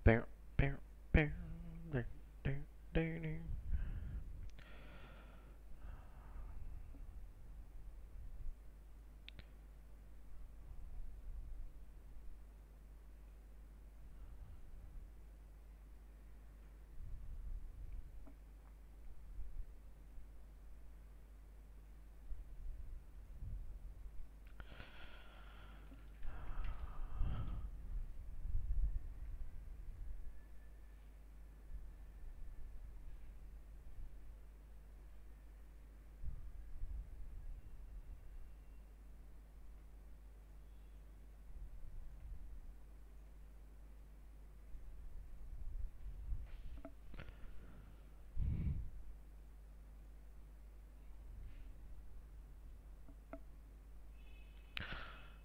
Bear, bear, bear, bear, bear, bear, bear.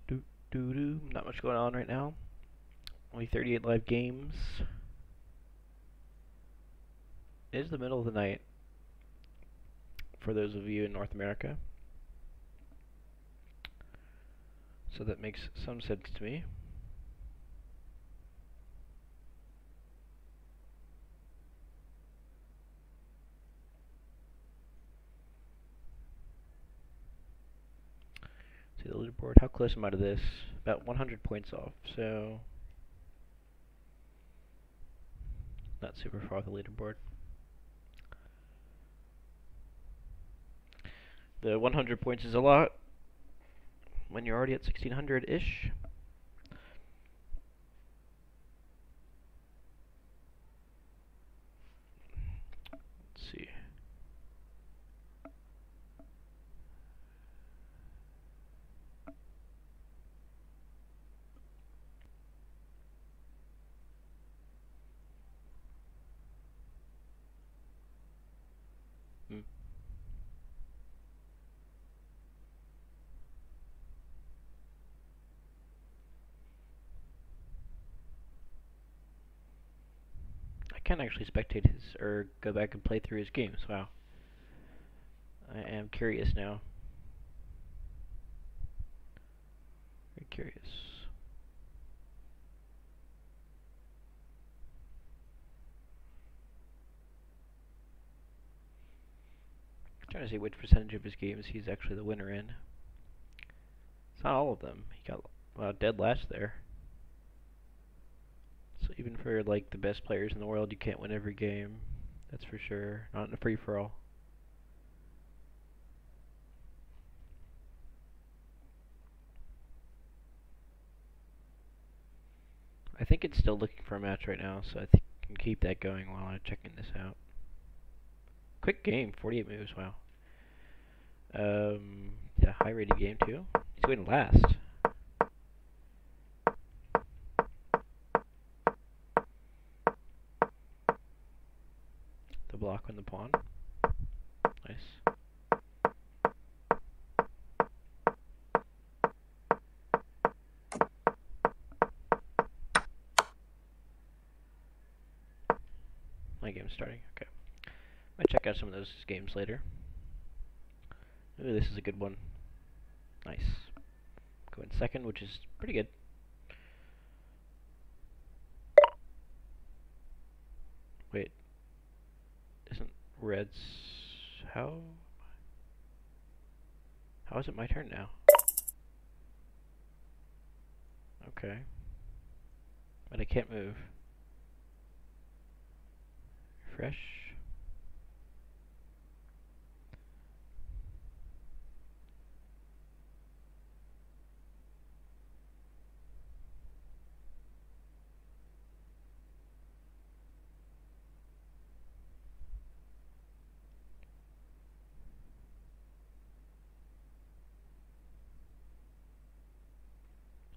Do, do, do. Not much going on right now. Only 38 live games. It is the middle of the night for those of you in North America. So that makes some sense to me. See the leaderboard. How close am I to this? About 100 points off, so not super far off the leaderboard. The 100 points is a lot when you're already at 1600-ish. Let's see. Hmm. I can actually spectate his, or go back and play through his games. Wow. I am curious now. Very curious. Trying to see which percentage of his games he's actually the winner in. It's not all of them. He got dead last there. So even for like the best players in the world, you can't win every game. That's for sure. Not in a free for all. I think it's still looking for a match right now, so I think I can keep that going while I'm checking this out. Quick game, 48 moves. Wow. Yeah, high rated game too. He's going last. The block on the pawn. Nice. My game's starting. Okay. Might check out some of those games later. Ooh, this is a good one. Nice. Go in second, which is pretty good. Wait. Isn't red's... How is it my turn now? Okay. But I can't move. Refresh.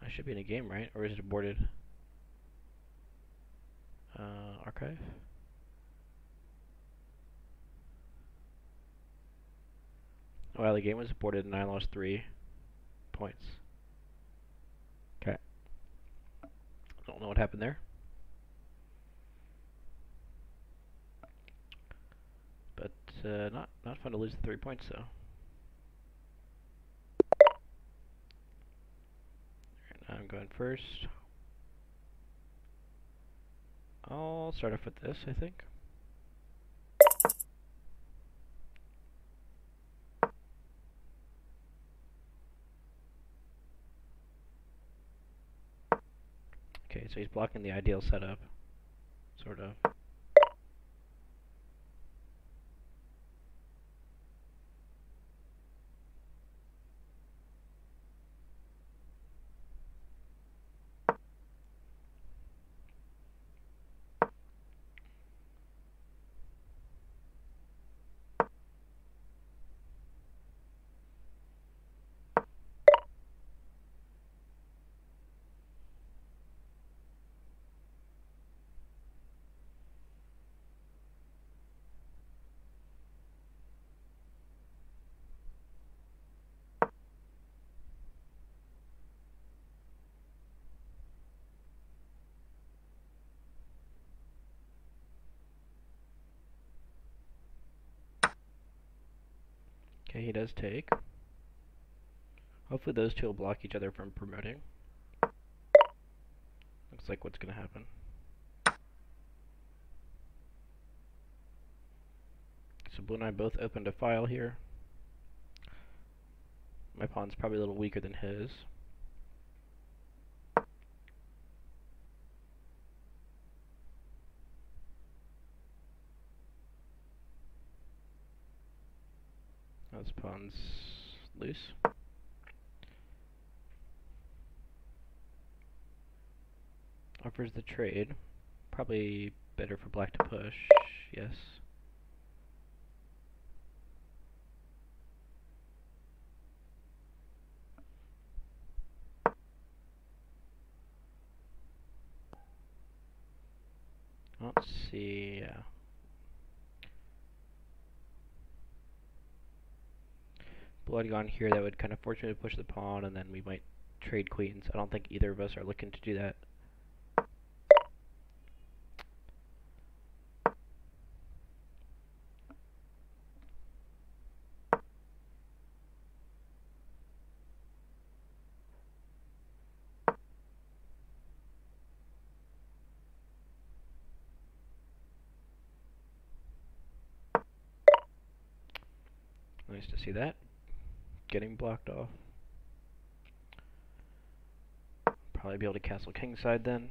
I should be in a game, right? Or is it aborted? Archive? Well, the game was aborted and I lost 3 points. Okay. Don't know what happened there. But not fun to lose the 3 points though. Alright, now I'm going first. I'll start off with this, I think. Okay, so he's blocking the ideal setup, sort of. Okay, he does take. Hopefully those two will block each other from promoting. Looks like what's going to happen. So blue and I both opened a file here. My pawn's probably a little weaker than his. This pawn's loose. Offers the trade. Probably better for black to push. Yes. Let's see. Yeah. Blue had gone here, that would kind of force me to push the pawn, and then we might trade queens. I don't think either of us are looking to do that. Nice to see that. Getting blocked off. Probably be able to castle kingside then.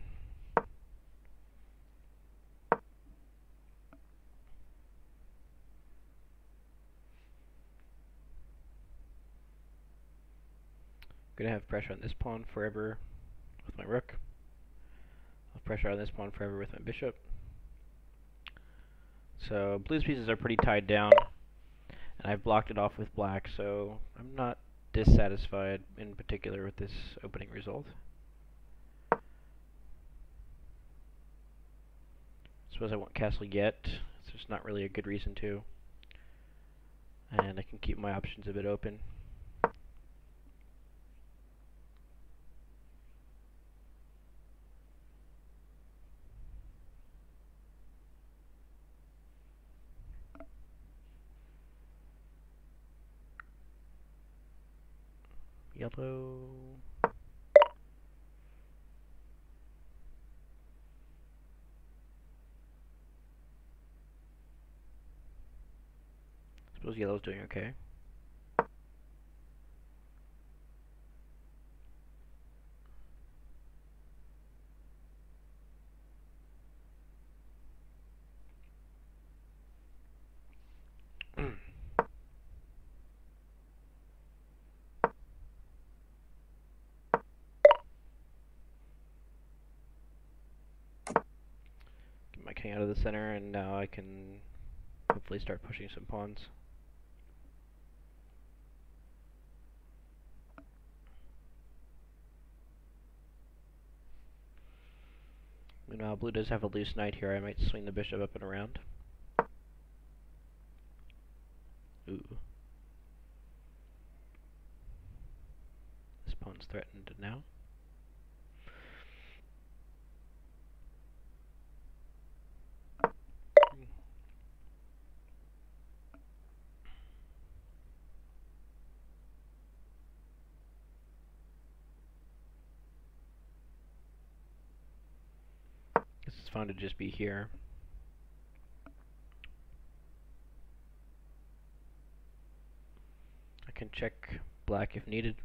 Gonna have pressure on this pawn forever with my rook. I'll have pressure on this pawn forever with my bishop. So blue's pieces are pretty tied down, and I've blocked it off with black, so I'm not dissatisfied in particular with this opening result. Suppose I won't castle yet, so there's not really a good reason to. And I can keep my options a bit open. Yellow. Suppose yellow's doing okay. Get my king out of the center, and now I can hopefully start pushing some pawns. Meanwhile, blue does have a loose knight here. I might swing the bishop up and around. Ooh. This pawn's threatened now. This is fine to just be here. I can check black if needed.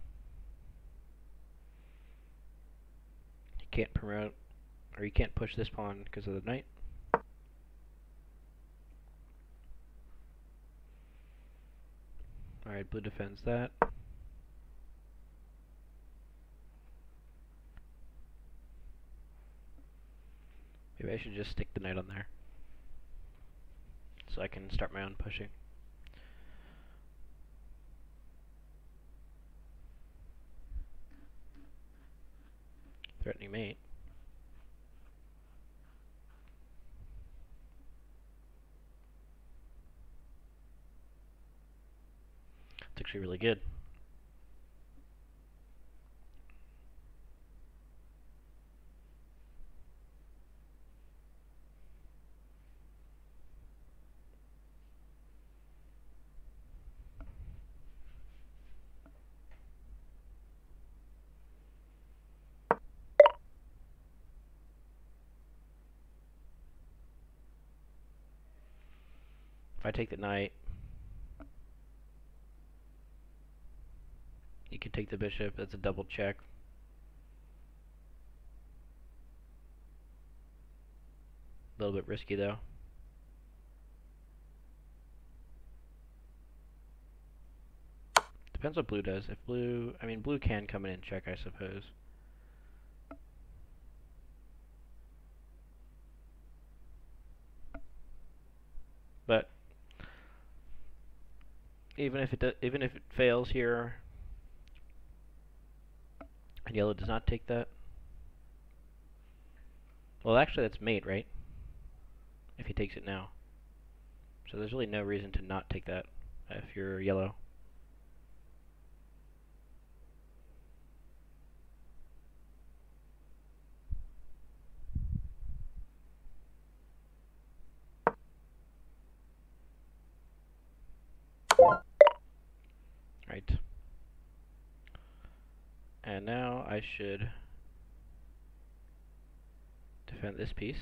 You can't promote, or you can't push this pawn because of the knight. Alright, blue defends that. Maybe I should just stick the knight on there, so I can start my own pushing. Threatening mate. It's actually really good. If I take the knight, you can take the bishop. That's a double check. A little bit risky though. Depends what blue does. If blue, I mean blue can come in and check, I suppose. But even if it fails here, and yellow does not take that. Well, actually that's mate, right? If he takes it now. So there's really no reason to not take that if you're yellow. Right. And now I should defend this piece.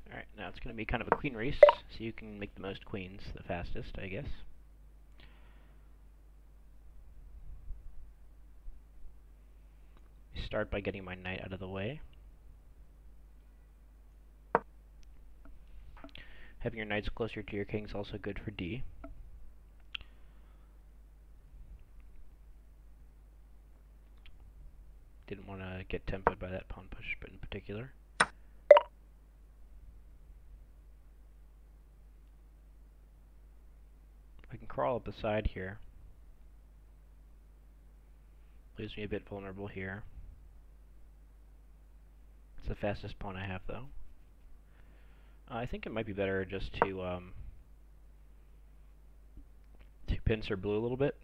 Alright, now it's going to be kind of a queen race, so you can make the most queens the fastest, I guess. Start by getting my knight out of the way. Having your knights closer to your king is also good for d. Didn't want to get tempoed by that pawn push, but in particular. I can crawl up the side here. Leaves me a bit vulnerable here. It's the fastest pawn I have, though. I think it might be better just to pincer blue a little bit.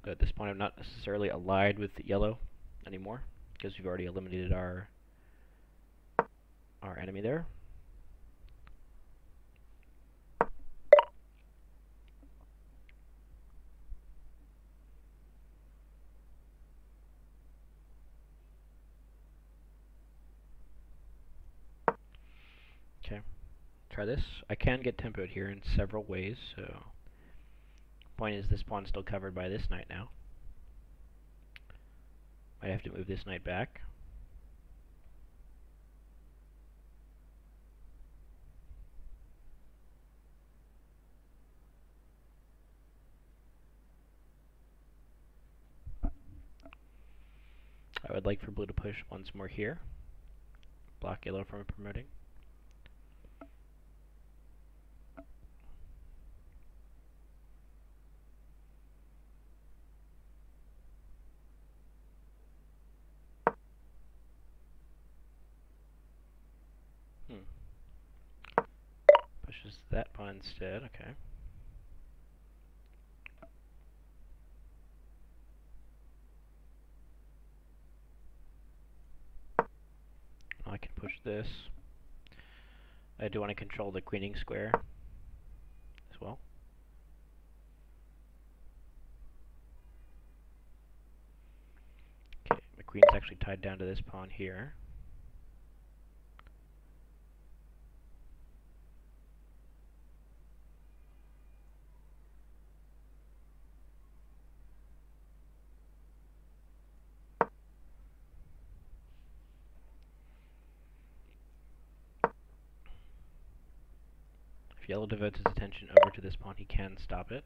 But at this point, I'm not necessarily allied with yellow anymore because we've already eliminated our enemy there. Okay, try this. I can get tempoed here in several ways, so point is this pawn's still covered by this knight now. Might have to move this knight back. I would like for blue to push once more here. Block yellow from promoting. pushes that pawn instead. Okay. I can push this. I do want to control the queening square as well. Okay, my queen's actually tied down to this pawn here. If yellow devotes his attention over to this pawn, he can stop it.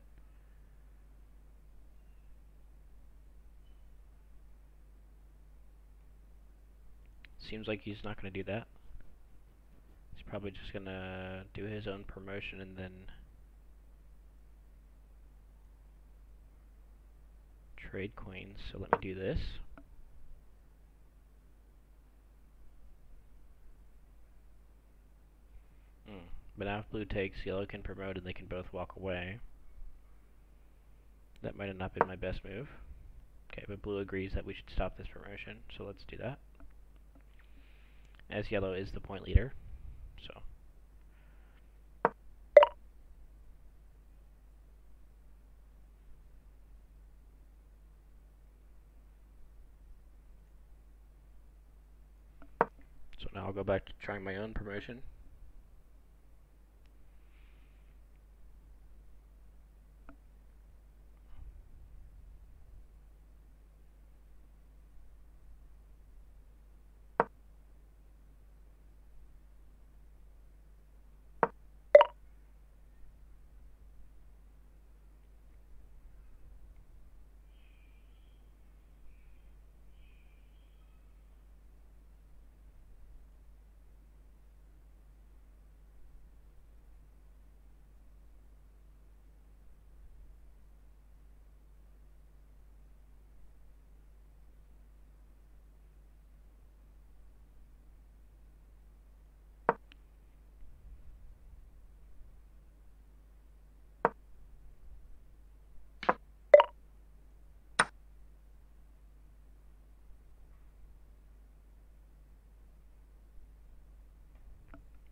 Seems like he's not going to do that. He's probably just going to do his own promotion and then trade queens. So let me do this. But now if blue takes, yellow can promote and they can both walk away. That might have not been my best move. Okay, but blue agrees that we should stop this promotion, so let's do that. As yellow is the point leader, so. So now I'll go back to trying my own promotion.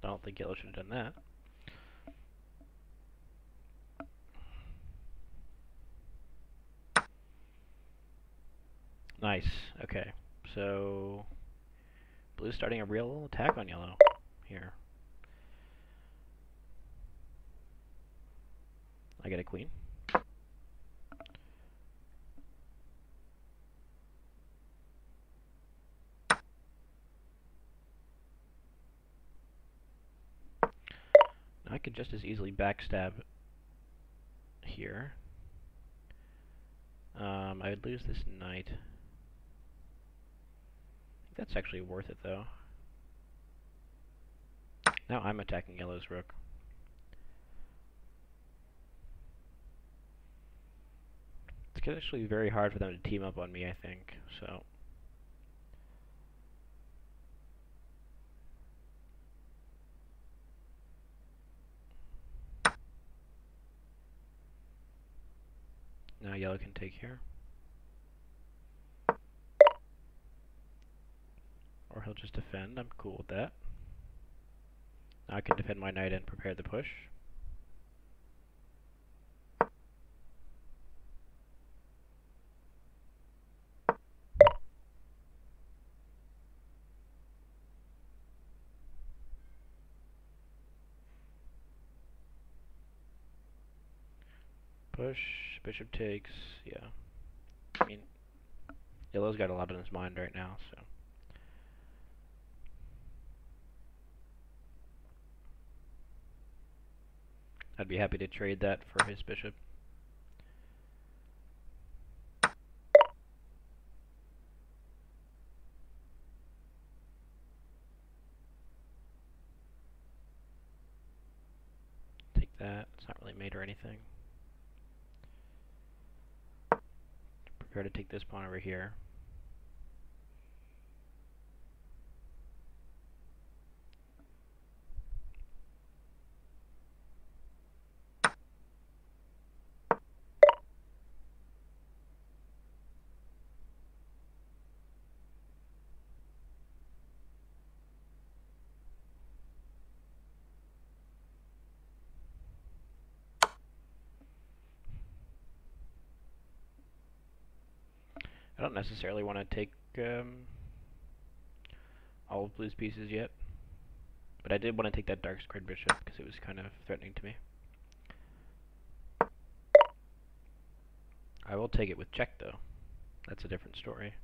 I don't think yellow should have done that. Nice. Okay. So blue's starting a real attack on yellow here. I get a queen. Now I could just as easily backstab here. I would lose this knight. That's actually worth it, though. Now I'm attacking yellow's rook. It's actually very hard for them to team up on me, I think, so. Now yellow can take here. Or he'll just defend. I'm cool with that. Now I can defend my knight and prepare the push. Push, bishop takes, yeah. I mean, yellow's got a lot on his mind right now, so. I'd be happy to trade that for his bishop. Take that, it's not really mate or anything. Prepare to take this pawn over here. I don't necessarily want to take all of blue's pieces yet, but I did want to take that dark squared bishop because it was kind of threatening to me. I will take it with check though. That's a different story.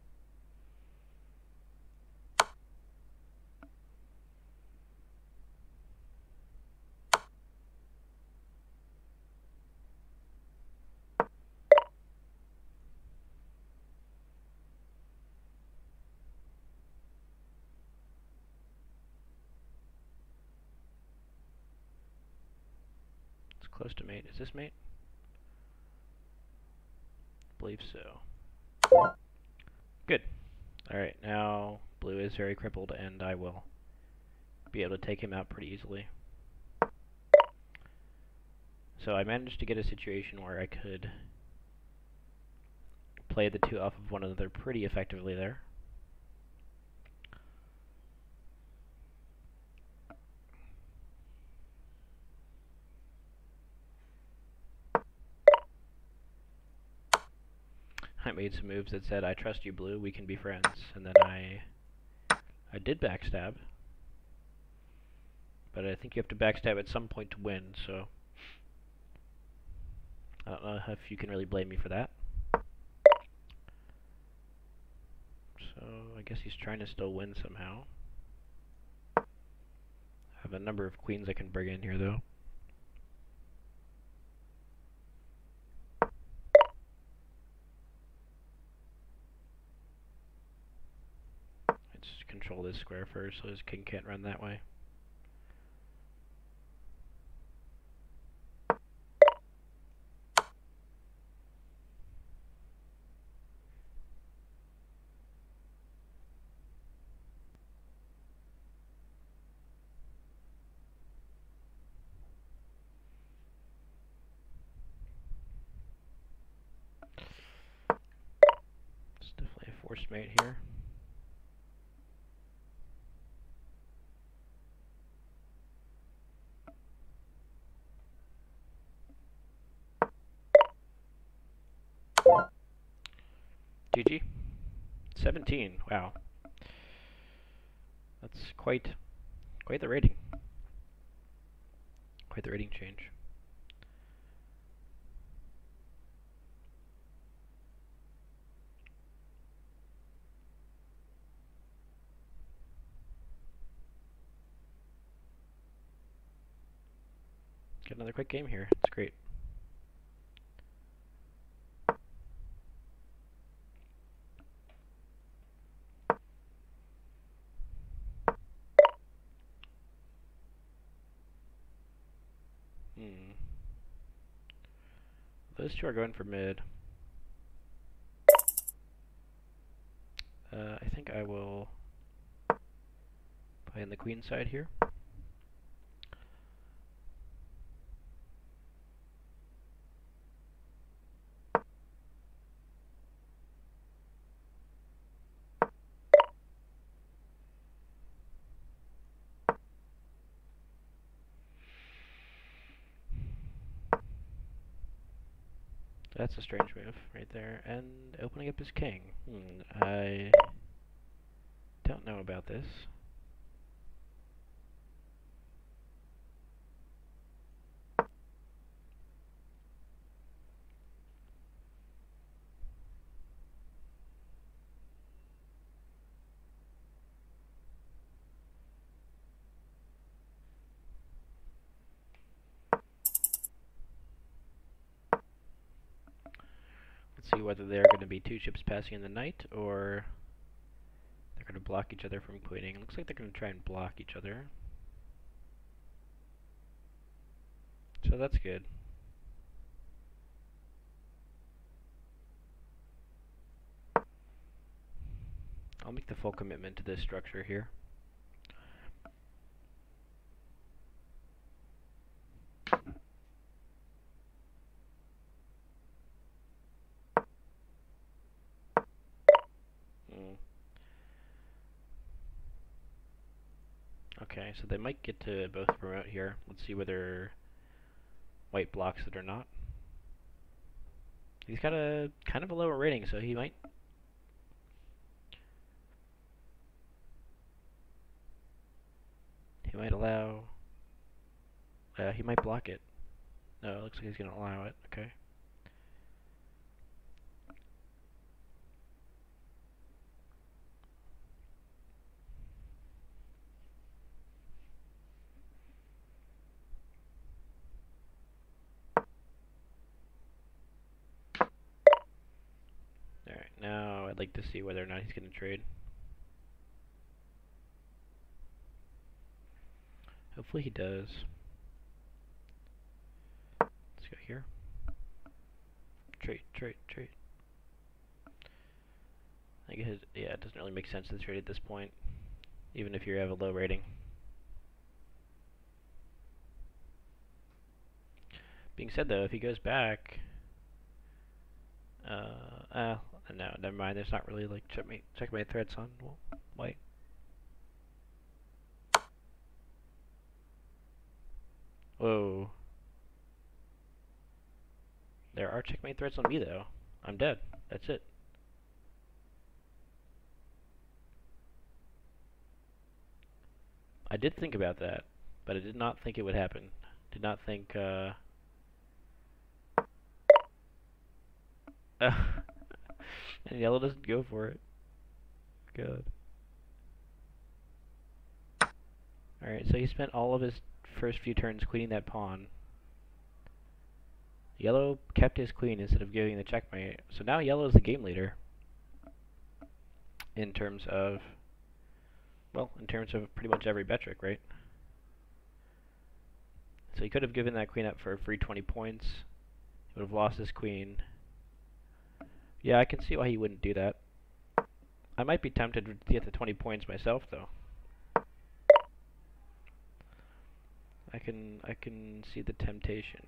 It's close to mate. Is this mate? I believe so. Good. Alright, now blue is very crippled and I will be able to take him out pretty easily. So I managed to get a situation where I could play the two off of one another pretty effectively there. I made some moves that said, I trust you, blue, we can be friends. And then I did backstab. But I think you have to backstab at some point to win, so I don't know if you can really blame me for that. So I guess he's trying to still win somehow. I have a number of queens I can bring in here, though. Let's control this square first so his king can't run that way. It's definitely a forced mate here. GG. 17. Wow. That's quite the rating. Quite the rating change. Get another quick game here. It's great. Those two are going for mid. I think I will play on the queen side here. That's a strange move right there. And opening up his king. I don't know about this. Let's see whether they're going to be two ships passing in the night, or they're going to block each other from queening. Looks like they're going to try and block each other. So that's good. I'll make the full commitment to this structure here. Okay, so they might get to both promote here. Let's see whether white blocks it or not. He's got a kind of a lower rating, so he might He might allow... he might block it. No, it looks like he's going to allow it. Okay. Alright, now I'd like to see whether or not he's going to trade. Hopefully he does. Let's go here. Trade, trade, trade. I guess, yeah, it doesn't really make sense to trade at this point, even if you have a low rating. Being said though, if he goes back, no, never mind. There's not really like checkmate threats on white. Whoa. There are checkmate threats on me though. I'm dead. That's it. I did think about that, but I did not think it would happen. Did not think, and yellow doesn't go for it. Good. Alright, so he spent all of his first few turns queening that pawn. Yellow kept his queen instead of giving the checkmate. So now yellow is the game leader. In terms of, well, in terms of pretty much every metric, right? So he could have given that queen up for a free 20 points. He would have lost his queen. Yeah, I can see why he wouldn't do that. I might be tempted to get the 20 points myself, though. I can see the temptation.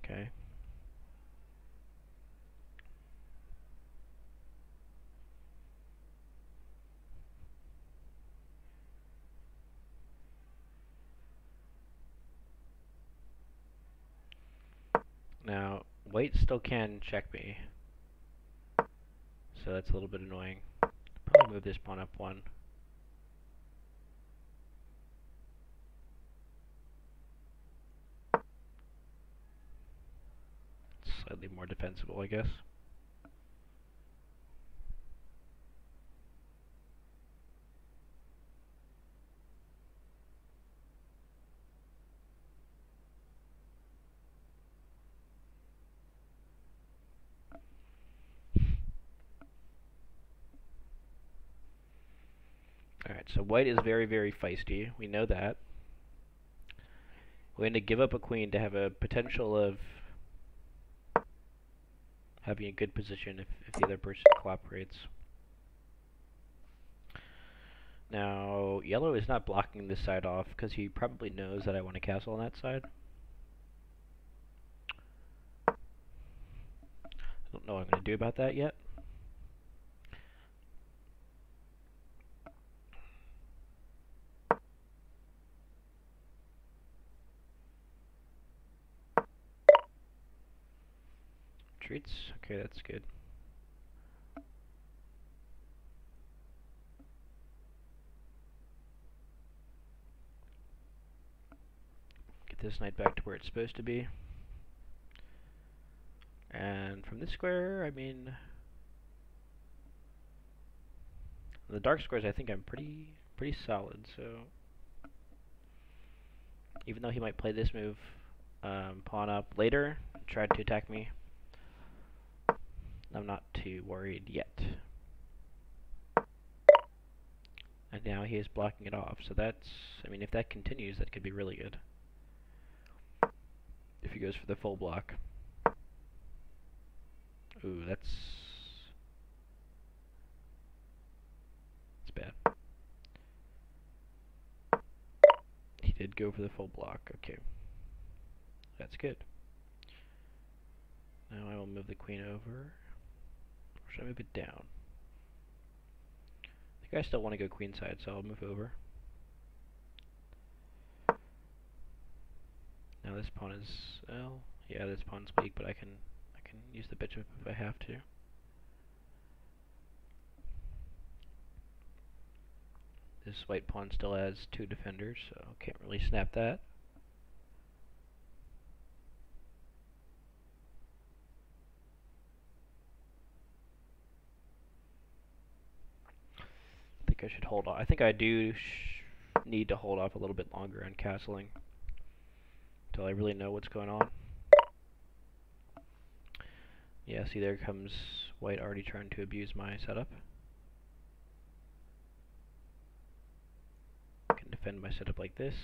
Okay. Now, white still can check me. So that's a little bit annoying. Probably move this pawn up one. Slightly more defensible, I guess. Alright, so white is very, very feisty. We know that. We're going to give up a queen to have a potential of having a good position if the other person cooperates. Now, yellow is not blocking this side off because he probably knows that I want a castle on that side. I don't know what I'm going to do about that yet. Treats? Okay, that's good. Get this knight back to where it's supposed to be. And from this square, I mean, the dark squares, I think I'm pretty solid. So even though he might play this move, pawn up later, and try to attack me, I'm not too worried yet. And now he is blocking it off. So that's, I mean, if that continues, that could be really good. If he goes for the full block. Ooh, that's bad. He did go for the full block. Okay. That's good. Now I will move the queen over. Or should I move it down? I think I still want to go queenside, so I'll move over. Now this pawn is, well, yeah, this pawn's weak, but I can can use the bishop if I have to. This white pawn still has 2 defenders, so can't really snap that. I think I should hold off. I think I do need to hold off a little bit longer on castling until I really know what's going on. Yeah, see, there comes white already trying to abuse my setup. I can defend my setup like this.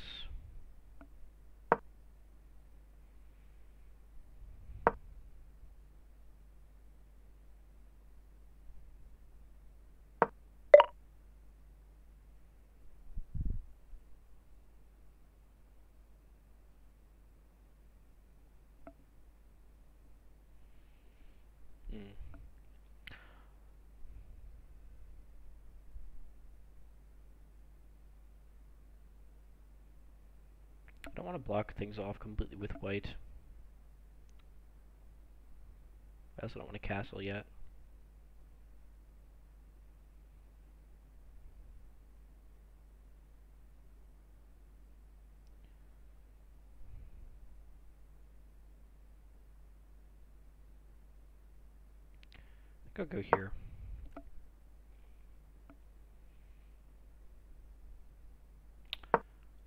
I don't want to block things off completely with white. I also don't want to castle yet. I think I'll go here.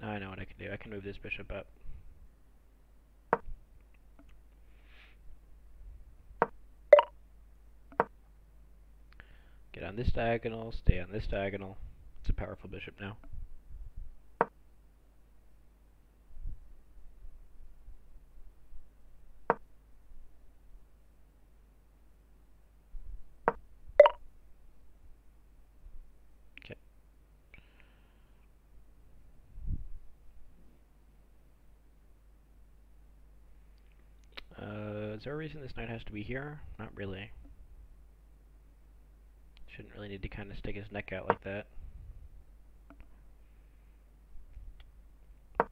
Now I know what I can do. I can move this bishop up. Get on this diagonal, stay on this diagonal. It's a powerful bishop now. Okay. Is there a reason this knight has to be here? Not really. Shouldn't really need to kind of stick his neck out like that. I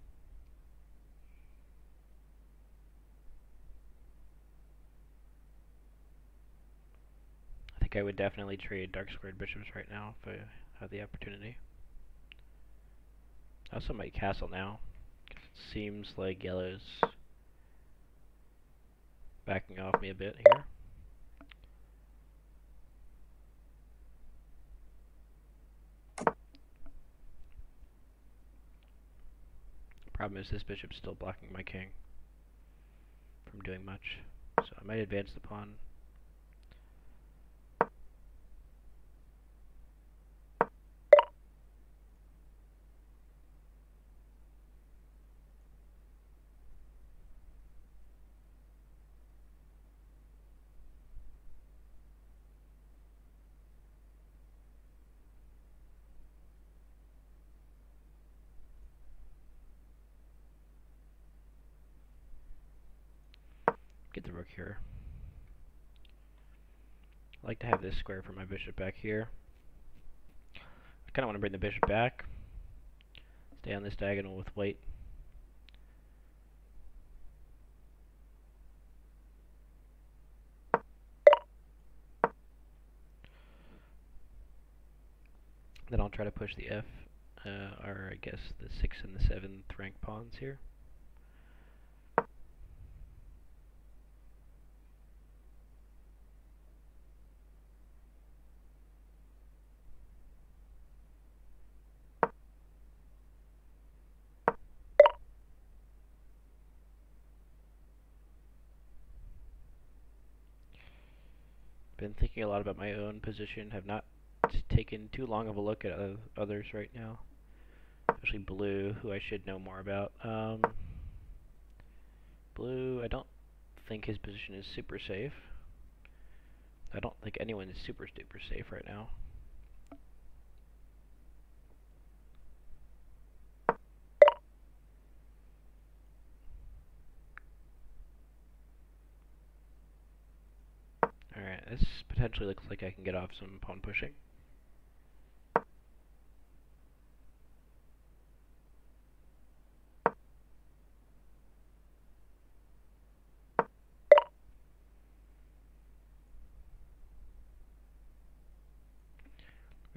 think I would definitely trade dark squared bishops right now if I had the opportunity. I also might castle now, because it seems like yellow's backing off me a bit here. Problem is this bishop's still blocking my king from doing much, so I might advance the pawn. Get the rook here. I like to have this square for my bishop back here. I kind of want to bring the bishop back. Stay on this diagonal with white. Then I'll try to push the f, or I guess the 6th and the 7th rank pawns here. Been thinking a lot about my own position, have not taken too long of a look at others right now. Especially blue, who I should know more about. Blue, I don't think his position is super safe. I don't think anyone is super duper safe right now. Alright, this potentially looks like I can get off some pawn pushing.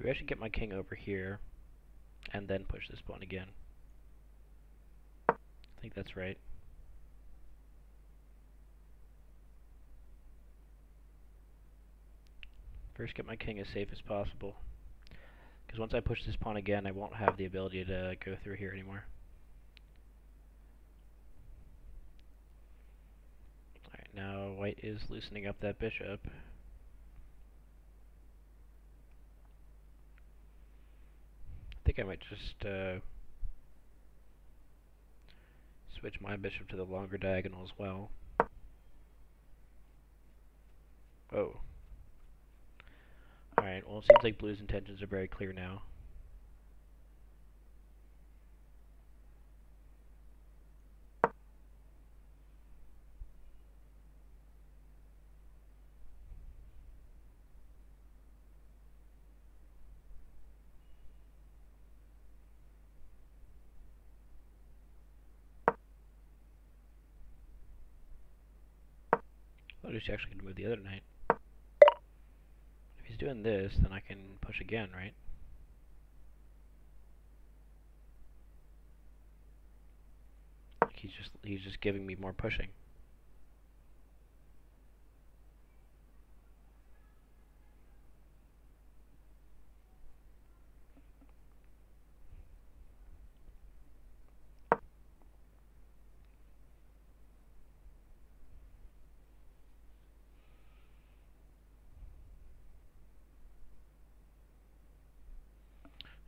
Maybe I should get my king over here and then push this pawn again. I think that's right. First get my king as safe as possible, because once I push this pawn again I won't have the ability to go through here anymore. Alright, now white is loosening up that bishop. I think I might just switch my bishop to the longer diagonal as well. Oh. Alright, well it seems like blue's intentions are very clear now. I was actually going to move the other knight. If he's doing this, then I can push again, right? He's just giving me more pushing.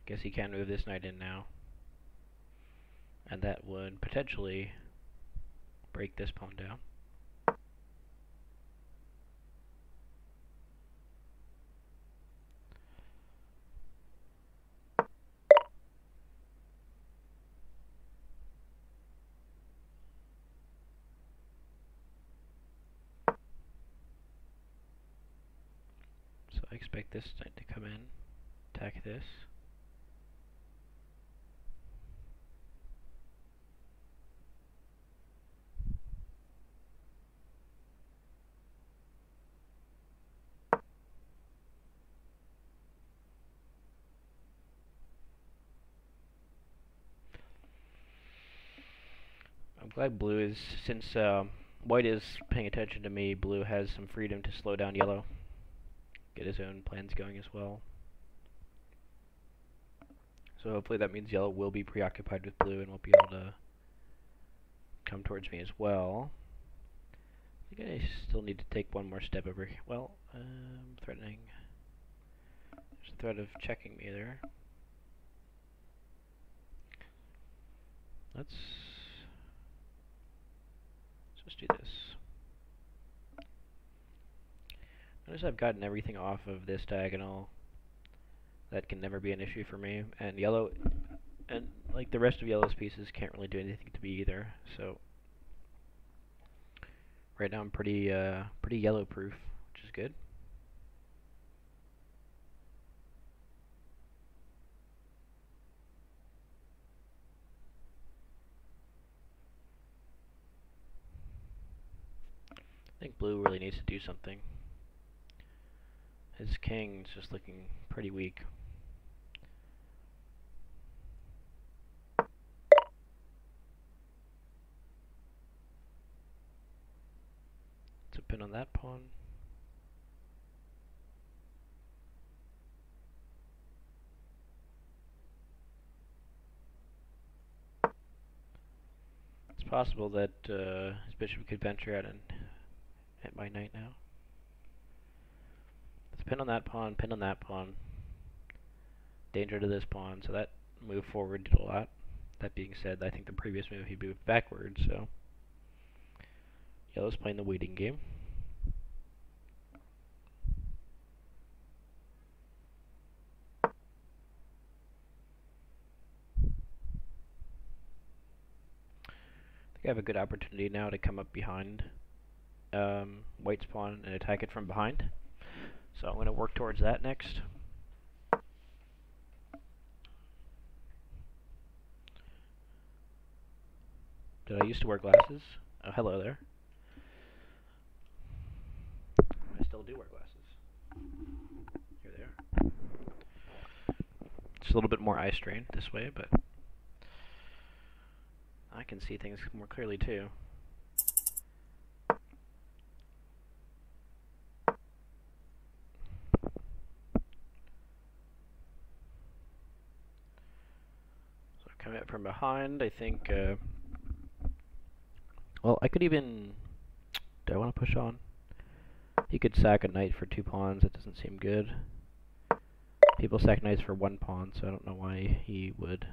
Guess he can move this knight in now. And that would potentially break this pawn down. So I expect this knight to come in, attack this. I'm glad blue is, since white is paying attention to me, blue has some freedom to slow down yellow, get his own plans going as well. So hopefully that means yellow will be preoccupied with blue and won't be able to come towards me as well. I think I still need to take one more step over here. Well, threatening. There's a threat of checking me there. Let's just do this. Notice I've gotten everything off of this diagonal. That can never be an issue for me. And yellow, and like the rest of yellow's pieces, can't really do anything to me either. So right now I'm pretty yellow proof, which is good. I think blue really needs to do something. His king's just looking pretty weak. Let's pin on that pawn. It's possible that his bishop could venture out and hit my knight now. Let's pin on that pawn, pin on that pawn. Danger to this pawn, so that move forward did a lot. That being said, I think the previous move he moved backwards, so yellow's playing the waiting game. I think I have a good opportunity now to come up behind white's pawn and attack it from behind. So I'm going to work towards that next. Did I used to wear glasses? Oh, hello there. I still do wear glasses. Here they are. It's a little bit more eye strain this way, but I can see things more clearly too. So coming up from behind, I think, well, I could even, do I want to push on? He could sack a knight for 2 pawns, that doesn't seem good. People sack knights for 1 pawn, so I don't know why he would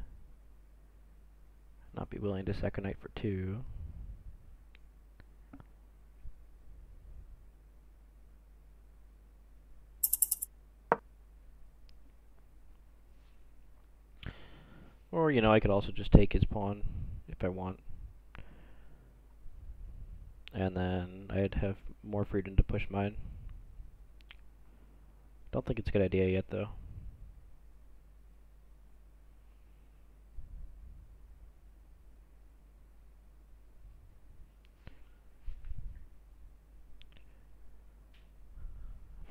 not be willing to sack a knight for 2. Or, you know, I could also just take his pawn if I want. And then I'd have more freedom to push mine. Don't think it's a good idea yet, though.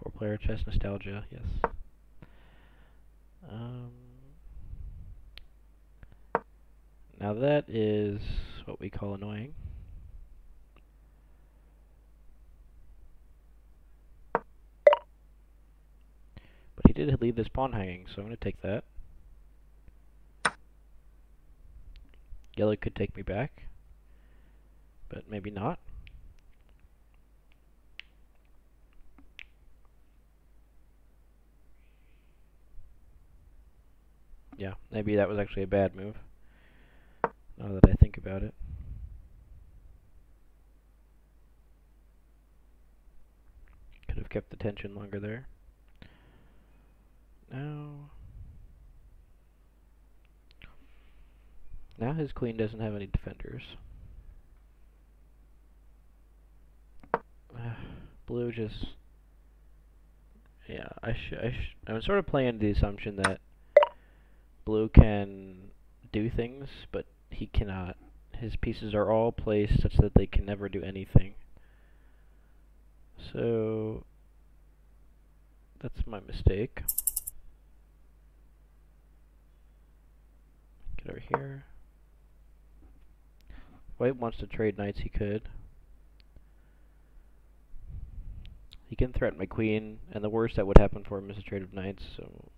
Four-player chess nostalgia, yes. Now that is what we call annoying. But he did leave this pawn hanging, so I'm going to take that. Yellow could take me back, but maybe not. Yeah, maybe that was actually a bad move, now that I think about it. Could have kept the tension longer there. Now his queen doesn't have any defenders. Blue just... Yeah, I'm sort of playing the assumption that blue can do things, but he cannot. His pieces are all placed such that they can never do anything. So that's my mistake. Get over here. If White wants to trade knights, he could. He can threaten my queen, and the worst that would happen for him is a trade of knights, so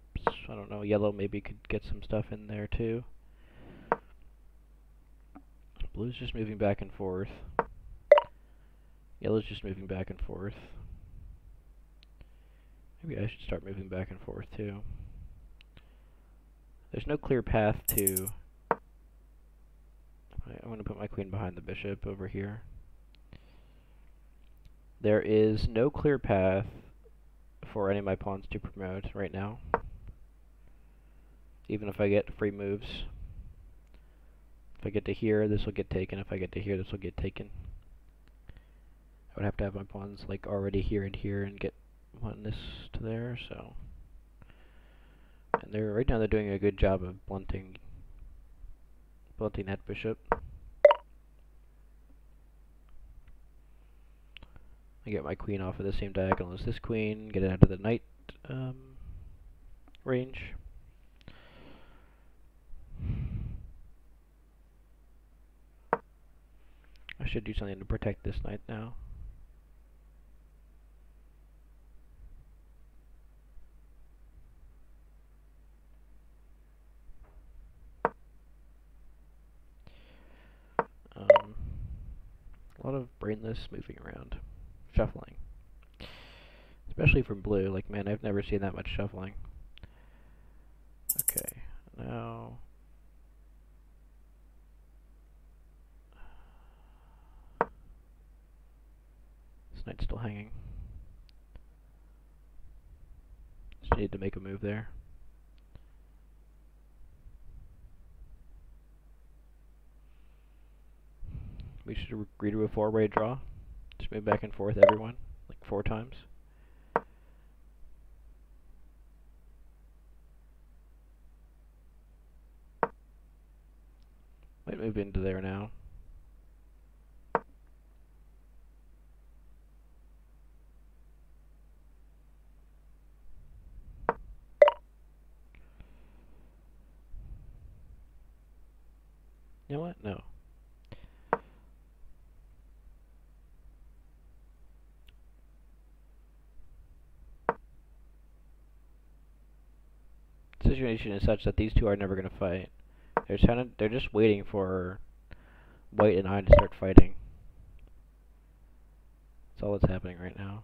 I don't know, yellow maybe could get some stuff in there too. Blue's just moving back and forth. Yellow's just moving back and forth. Maybe I should start moving back and forth too. There's no clear path to... I'm going to put my queen behind the bishop over here. There is no clear path for any of my pawns to promote right now. Even if I get free moves. If I get to here, this will get taken. If I get to here, this will get taken. I would have to have my pawns like already here and get this to there, so... And right now they're doing a good job of blunting that bishop. I get my queen off of the same diagonal as this queen, get it out of the knight range. I should do something to protect this knight now. A lot of brainless moving around. Shuffling. Especially from blue. Like, man, I've never seen that much shuffling. Okay, now... This knight's still hanging. Just need to make a move there. We should agree to a 4-way draw. Just move back and forth, everyone, like 4 times. Might move into there now. You know what? No. The situation is such that these two are never going to fight. They're just waiting for White and I to start fighting. That's all that's happening right now.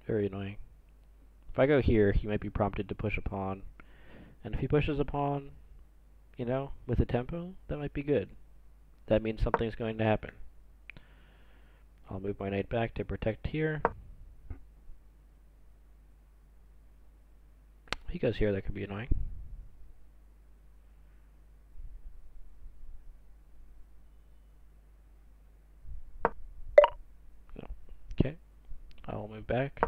Very annoying. If I go here, he might be prompted to push a pawn. And if he pushes a pawn, you know, with a tempo, that might be good. That means something's going to happen. I'll move my knight back to protect here. If he goes here, that could be annoying. No. Okay. I'll move back.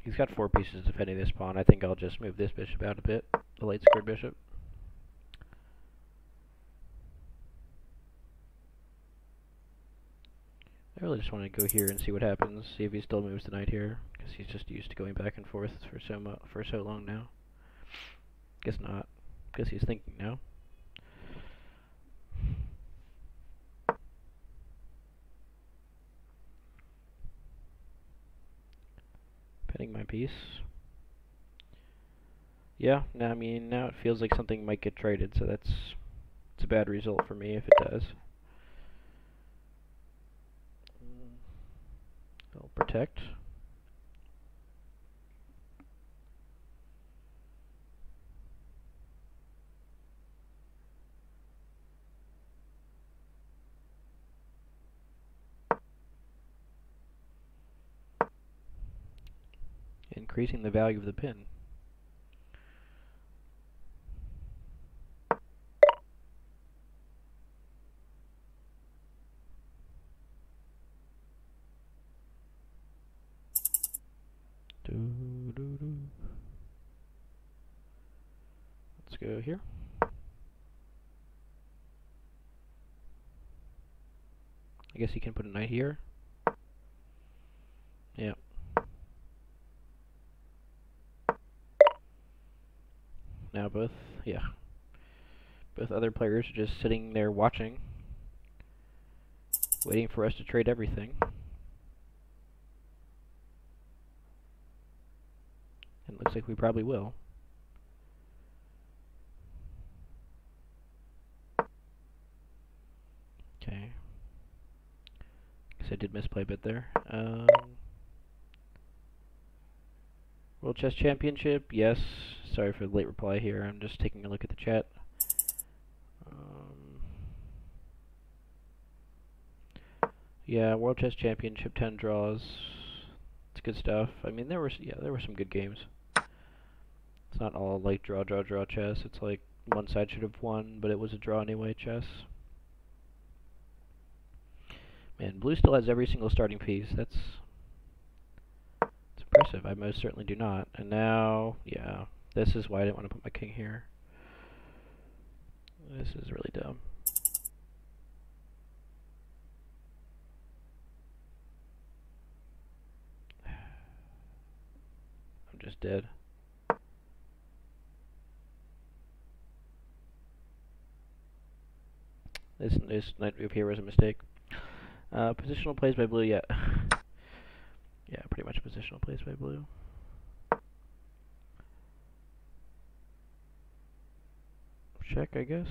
He's got 4 pieces defending this pawn. I think I'll just move this bishop out a bit. The late squared bishop. I really just want to go here and see what happens. See if he still moves the knight here, because he's just used to going back and forth for so long now. Guess not. Guess he's thinking now. Pinning my piece. Yeah, I mean, now it feels like something might get traded, so it's a bad result for me if it does. I'll protect. Increasing the value of the pin. Let's go here. I guess he can put a knight here. Yeah. Now both other players are just sitting there watching, waiting for us to trade everything. And it looks like we probably will. Okay. Guess I did misplay a bit there. World Chess Championship, yes. Sorry for the late reply here. I'm just taking a look at the chat. Yeah, World Chess Championship, 10 draws. It's good stuff. I mean, there were some good games. It's not all like draw chess. It's like one side should have won, but it was a draw anyway chess. Man, blue still has every single starting piece. That's impressive. I most certainly do not. And now, yeah, this is why I didn't want to put my king here. This is really dumb. I'm just dead. This knight move here was a mistake. Positional plays by blue, yeah. Yeah, pretty much positional plays by blue. Check, I guess.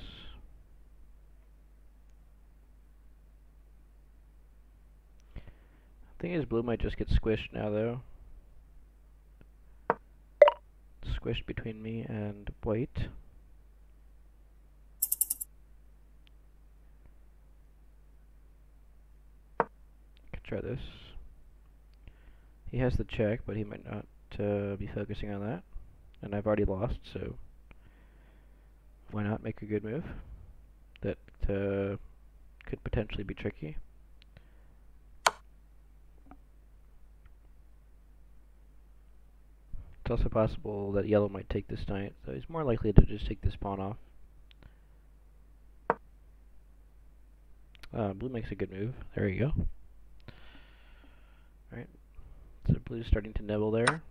Thing is, blue might just get squished now, though. Squished between me and white. Could try this. He has the check, but he might not be focusing on that. And I've already lost, so why not make a good move that could potentially be tricky. It's also possible that yellow might take this knight, so he's more likely to just take this pawn off. Blue makes a good move. There you go. Alright, so blue's starting to nibble there.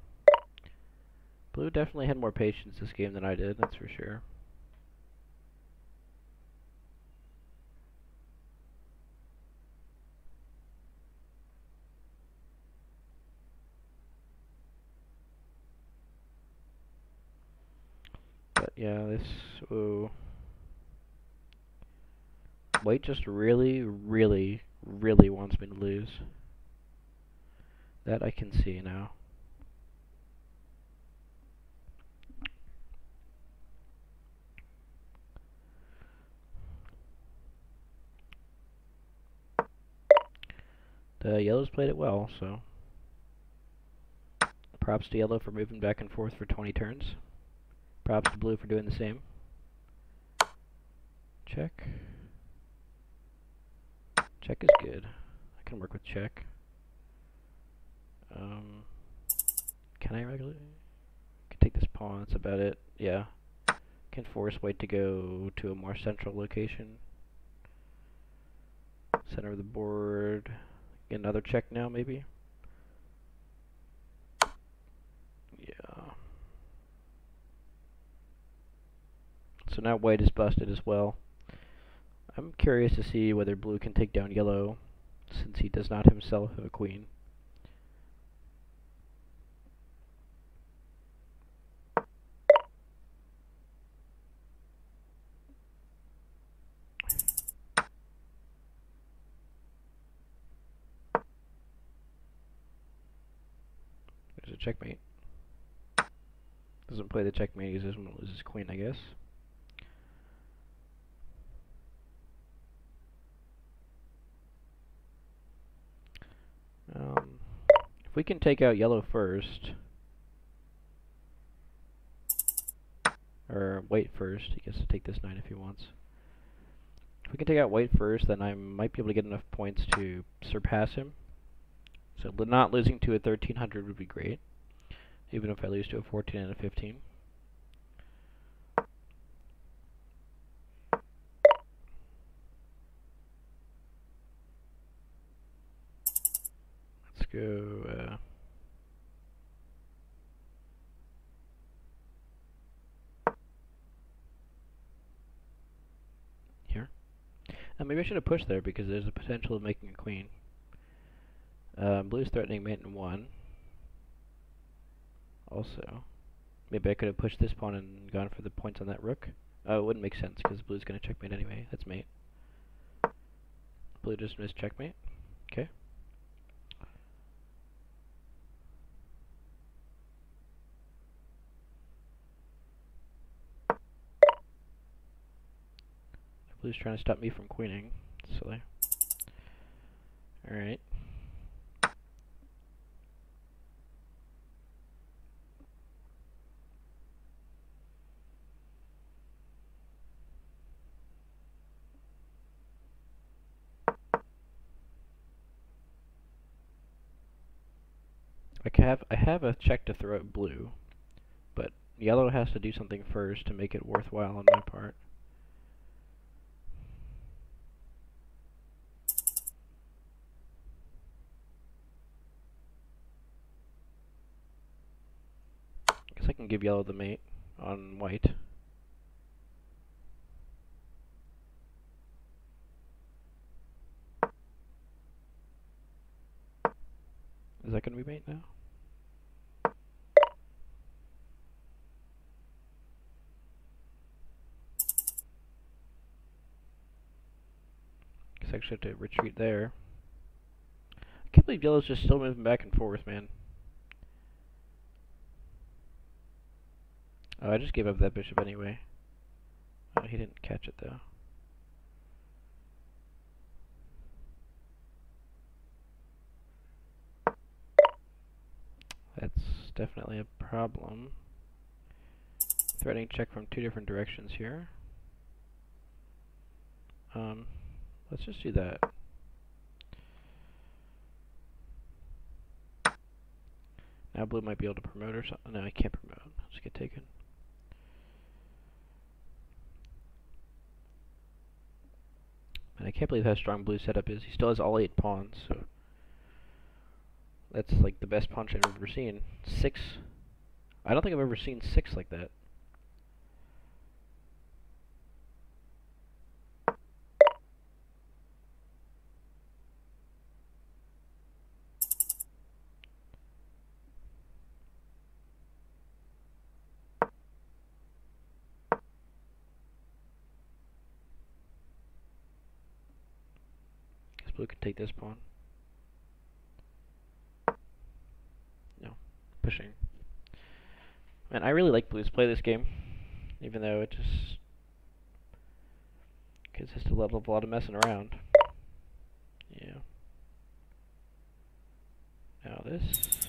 Blue definitely had more patience this game than I did, that's for sure. But yeah, this... Ooh. White just really, really, really wants me to lose. That I can see now. The yellows played it well, so props to yellow for moving back and forth for 20 turns. Props to blue for doing the same. Check. Check is good. I can work with check. Can I regularly? Can take this pawn, that's about it. Yeah. Can force white to go to a more central location. Center of the board. Get another check now, maybe? Yeah. So now white is busted as well. I'm curious to see whether blue can take down yellow, since he does not himself have a queen. There's a checkmate. Doesn't play the checkmate, he doesn't lose his queen, I guess. If we can take out yellow first, or white first, he gets to take this knight if he wants. If we can take out white first, then I might be able to get enough points to surpass him. So not losing to a 1300 would be great, even if I lose to a 14 and a 15. Let's go, here. Maybe I should have pushed there because there's a potential of making a queen. Blue's threatening mate in 1. Also, maybe I could have pushed this pawn and gone for the points on that rook. Oh, it wouldn't make sense because blue's going to checkmate anyway. That's mate. Blue just missed checkmate. Okay. Blue's trying to stop me from queening. Silly. Alright. I have a check to throw at blue, but yellow has to do something first to make it worthwhile on my part. Guess I can give yellow the mate on white. Is that going to be mate now? Guess I actually have to retreat there. I can't believe yellow's just still moving back and forth, man. Oh, I just gave up that bishop anyway. Oh, he didn't catch it though. That's definitely a problem. Threatening check from 2 different directions here. Let's just do that. Now blue might be able to promote or something. No, I can't promote. Let's get taken. And I can't believe how strong blue's setup is. He still has all 8 pawns, so that's like the best punch I've ever seen. 6. I don't think I've ever seen 6 like that. Guess blue could take this pawn. No. Pushing. Man, I really like blue's play this game, even though it just consists of a lot of messing around. Yeah. Now this.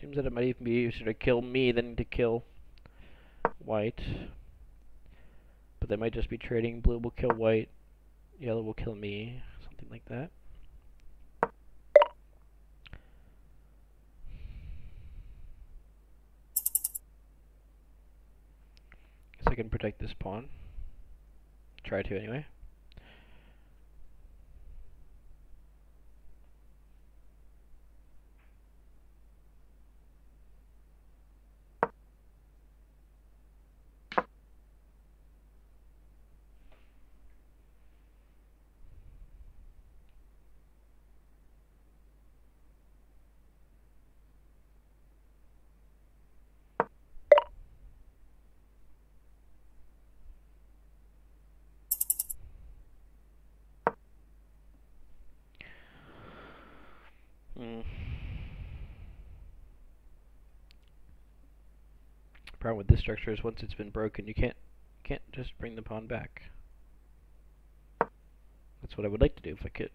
Seems that it might even be easier to kill me than to kill white. But they might just be trading. Blue will kill white, yellow will kill me, something like that. Guess I can protect this pawn. Try to anyway. Problem with this structure is once it's been broken, you can't just bring the pawn back. That's what I would like to do if I could.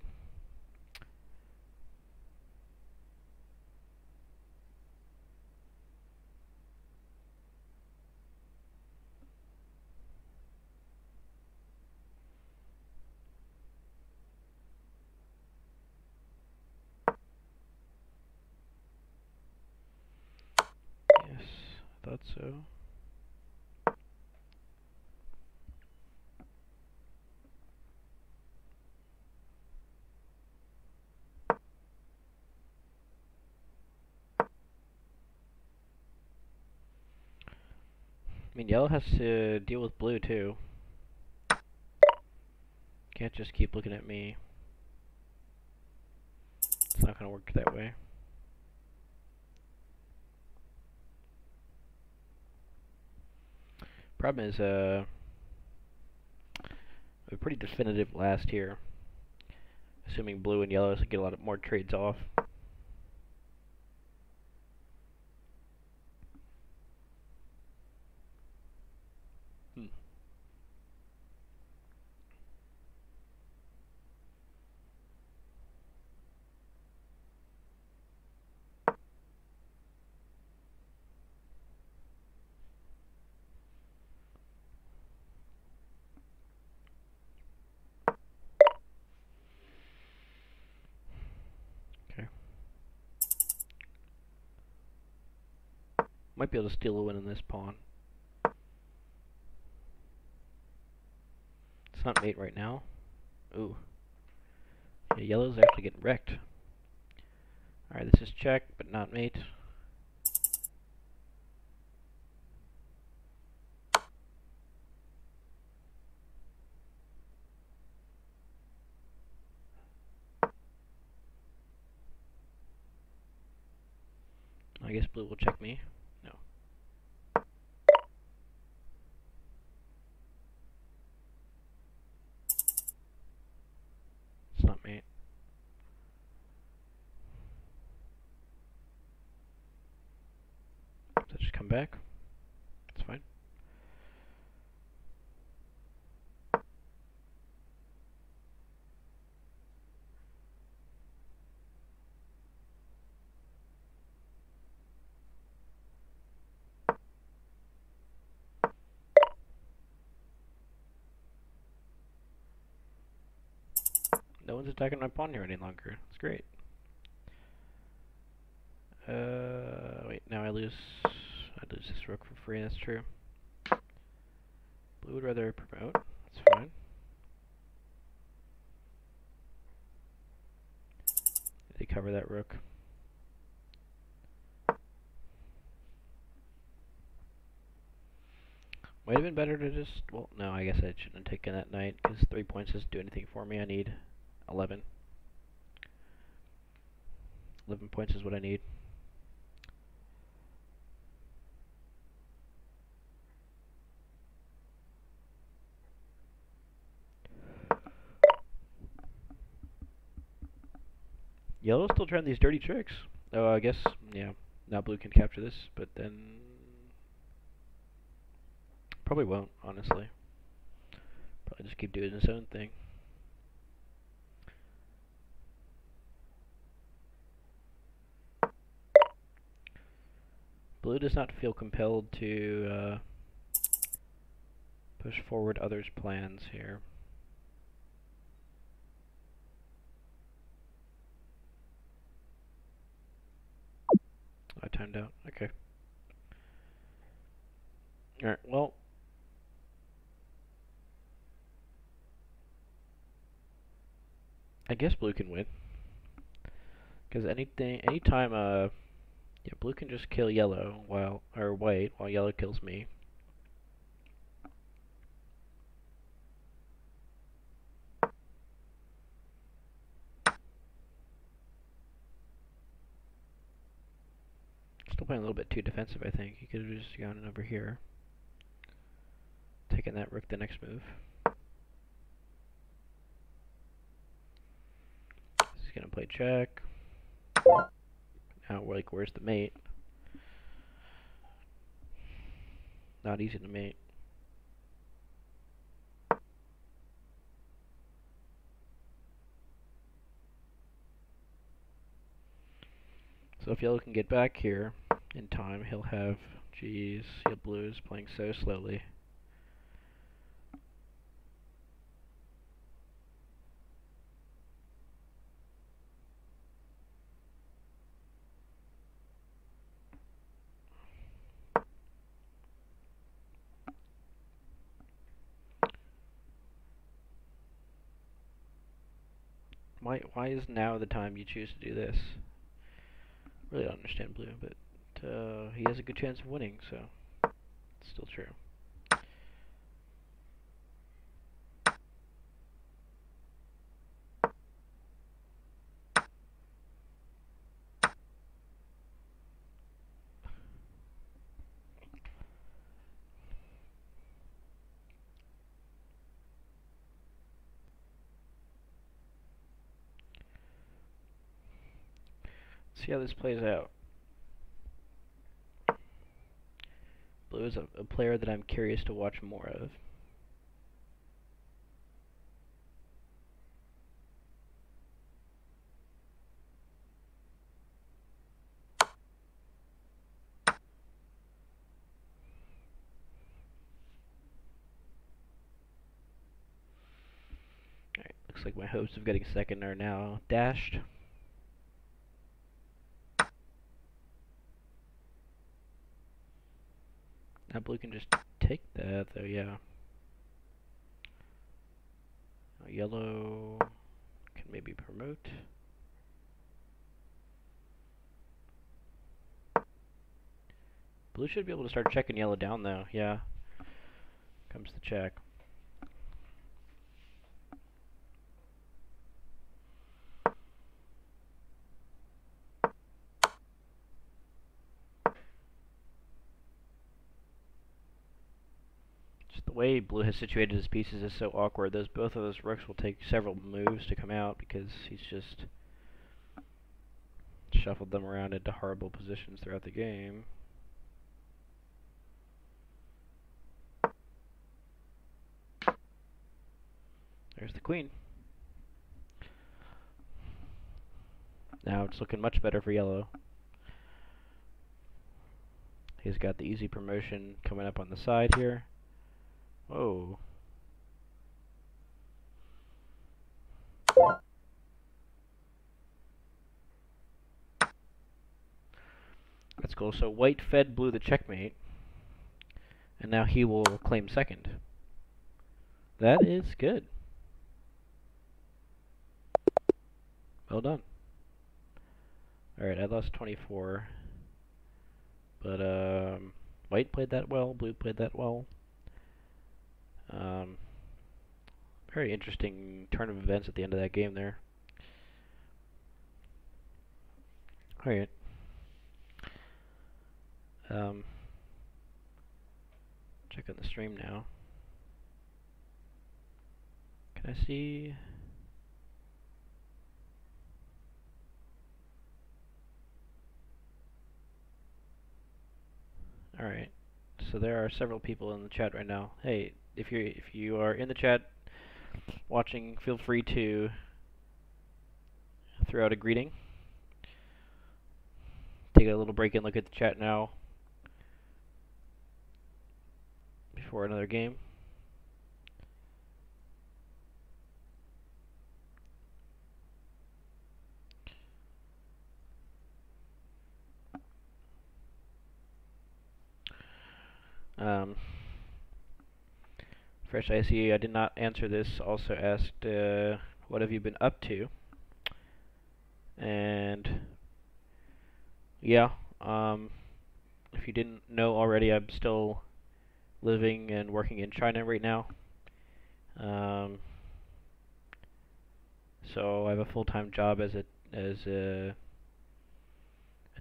Yes, I thought so. I mean, yellow has to deal with blue too. Can't just keep looking at me. It's not going to work that way. Problem is, a pretty definitive last here. Assuming blue and yellow get a lot more trades off. Okay. Might be able to steal a win in this pawn. It's not mate right now. Ooh. Yeah, yellow's actually getting wrecked. Alright, this is check, but not mate. I guess blue will check me. No. It's not mate. So just come back. It's fine. No one's attacking my pawn here any longer. That's great. Wait, now I lose this rook for free, that's true. Blue would rather promote, that's fine. They cover that rook. Might have been better to just, well, no, I guess I shouldn't have taken that knight, because 3 points doesn't do anything for me. I need 11. 11 points is what I need. Yellow's still trying these dirty tricks. Oh, I guess, yeah, now blue can capture this, but then probably won't, honestly. Probably just keep doing his own thing. Blue does not feel compelled to push forward others' plans here. I timed out. Okay. Alright, well. I guess blue can win. Because anytime, yeah, blue can just kill yellow or white while yellow kills me. Still playing a little bit too defensive, I think. He could have just gone over here. Taking that rook the next move. He's gonna play check. Now, like, where's the mate? Not easy to mate. So if yellow can get back here in time, he'll have, geez, blue is playing so slowly. Why is now the time you choose to do this? Really don't understand blue, but he has a good chance of winning, so it's still true. See how this plays out. Blue is a player that I'm curious to watch more of. Alright, looks like my hopes of getting second are now dashed. Now blue can just take that, though, yeah. Now yellow can maybe promote. Blue should be able to start checking yellow down, though, yeah. Comes the check. The way blue has situated his pieces is so awkward. Both of those rooks will take several moves to come out because he's just shuffled them around into horrible positions throughout the game. There's the queen. Now it's looking much better for yellow. He's got the easy promotion coming up on the side here. Whoa. That's cool. So white fed blue the checkmate, and now he will claim second. That is good. Well done. Alright, I lost 24. But, white played that well, blue played that well. Very interesting turn of events at the end of that game there. Alright. Check on the stream now. Can I see? Alright. So there are several people in the chat right now. Hey, if you are in the chat watching, feel free to throw out a greeting. Take a little break and look at the chat now before another game. Fresh ICE, I did not answer this, also asked, what have you been up to? And, yeah, if you didn't know already, I'm still living and working in China right now. So I have a full-time job as a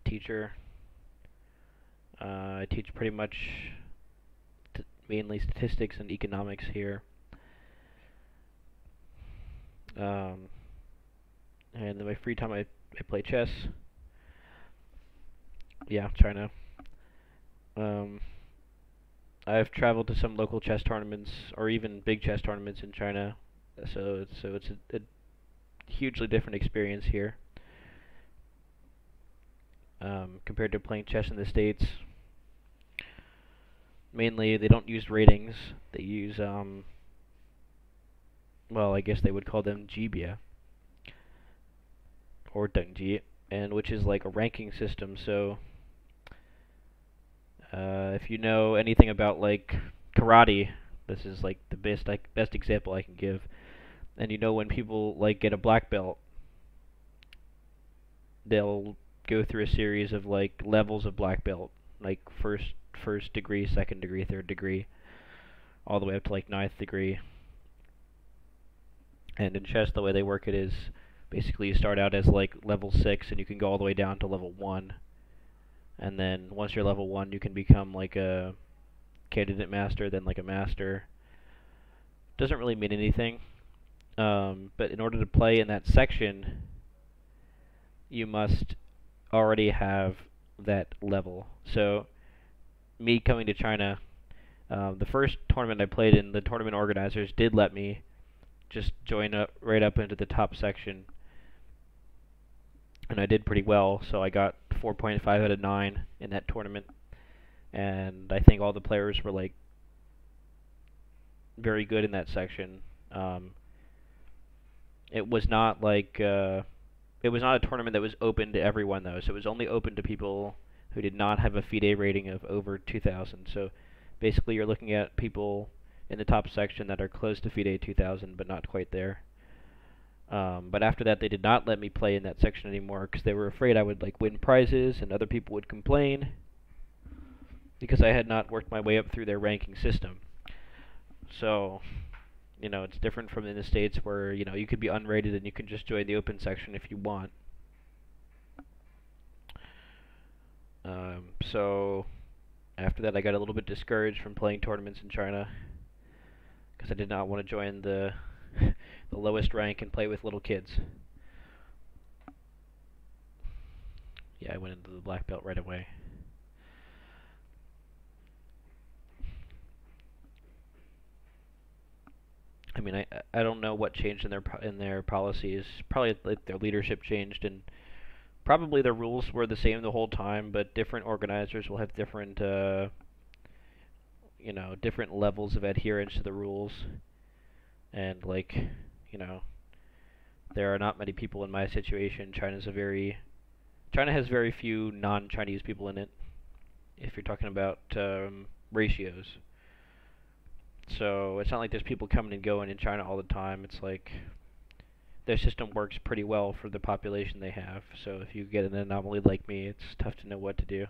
teacher. I teach pretty much mainly statistics and economics here. And in my free time I play chess. Yeah, China. I've traveled to some local chess tournaments, or even big chess tournaments in China. So it's a hugely different experience here compared to playing chess in the States. Mainly, they don't use ratings. They use, well, I guess they would call them Jibia, or Dengji, and which is like a ranking system. So, if you know anything about like karate, this is like the best example I can give. And you know when people like get a black belt, they'll go through a series of like levels of black belt, like first degree, second degree, third degree, all the way up to like ninth degree. And in chess, the way they work it is basically you start out as like level 6 and you can go all the way down to level 1. And then once you're level 1, you can become like a candidate master, then like a master. Doesn't really mean anything. But in order to play in that section, you must already have that level. So me coming to China, the first tournament I played in, the tournament organizers did let me just join up right up into the top section, and I did pretty well. So I got 4.5 out of 9 in that tournament, and I think all the players were like very good in that section. It was not like it was not a tournament that was open to everyone though, so it was only open to people who did not have a FIDE rating of over 2,000. So basically you're looking at people in the top section that are close to FIDE 2,000 but not quite there. But after that they did not let me play in that section anymore because they were afraid I would like win prizes and other people would complain because I had not worked my way up through their ranking system. So, you know, it's different from in the States where, you know, you could be unrated and you can just join the open section if you want. So after that I got a little bit discouraged from playing tournaments in China because I did not want to join the the lowest rank and play with little kids. Yeah, I went into the black belt right away. I mean, I don't know what changed in their policies. Probably like their leadership changed, and probably the rules were the same the whole time, but different organizers will have different, you know, different levels of adherence to the rules. And like, you know, there are not many people in my situation. China's a very China has very few non-Chinese people in it, if you're talking about ratios. So it's not like there's people coming and going in China all the time. It's like their system works pretty well for the population they have. So if you get an anomaly like me, it's tough to know what to do.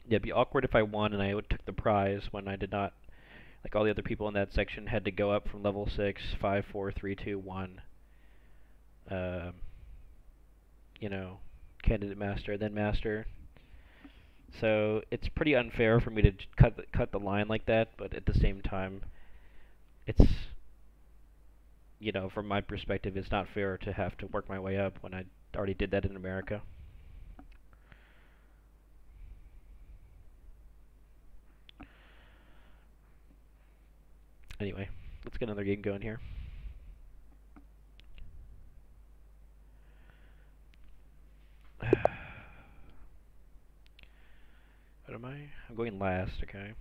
Yeah, it'd be awkward if I won and I took the prize when I did not. Like all the other people in that section had to go up from level 6, 5, 4, 3, 2, 1. You know, candidate master, then master. So it's pretty unfair for me to cut the line like that, but at the same time, it's, you know, from my perspective, it's not fair to have to work my way up when I already did that in America. Anyway, let's get another game going here. What am I? I'm going last, okay.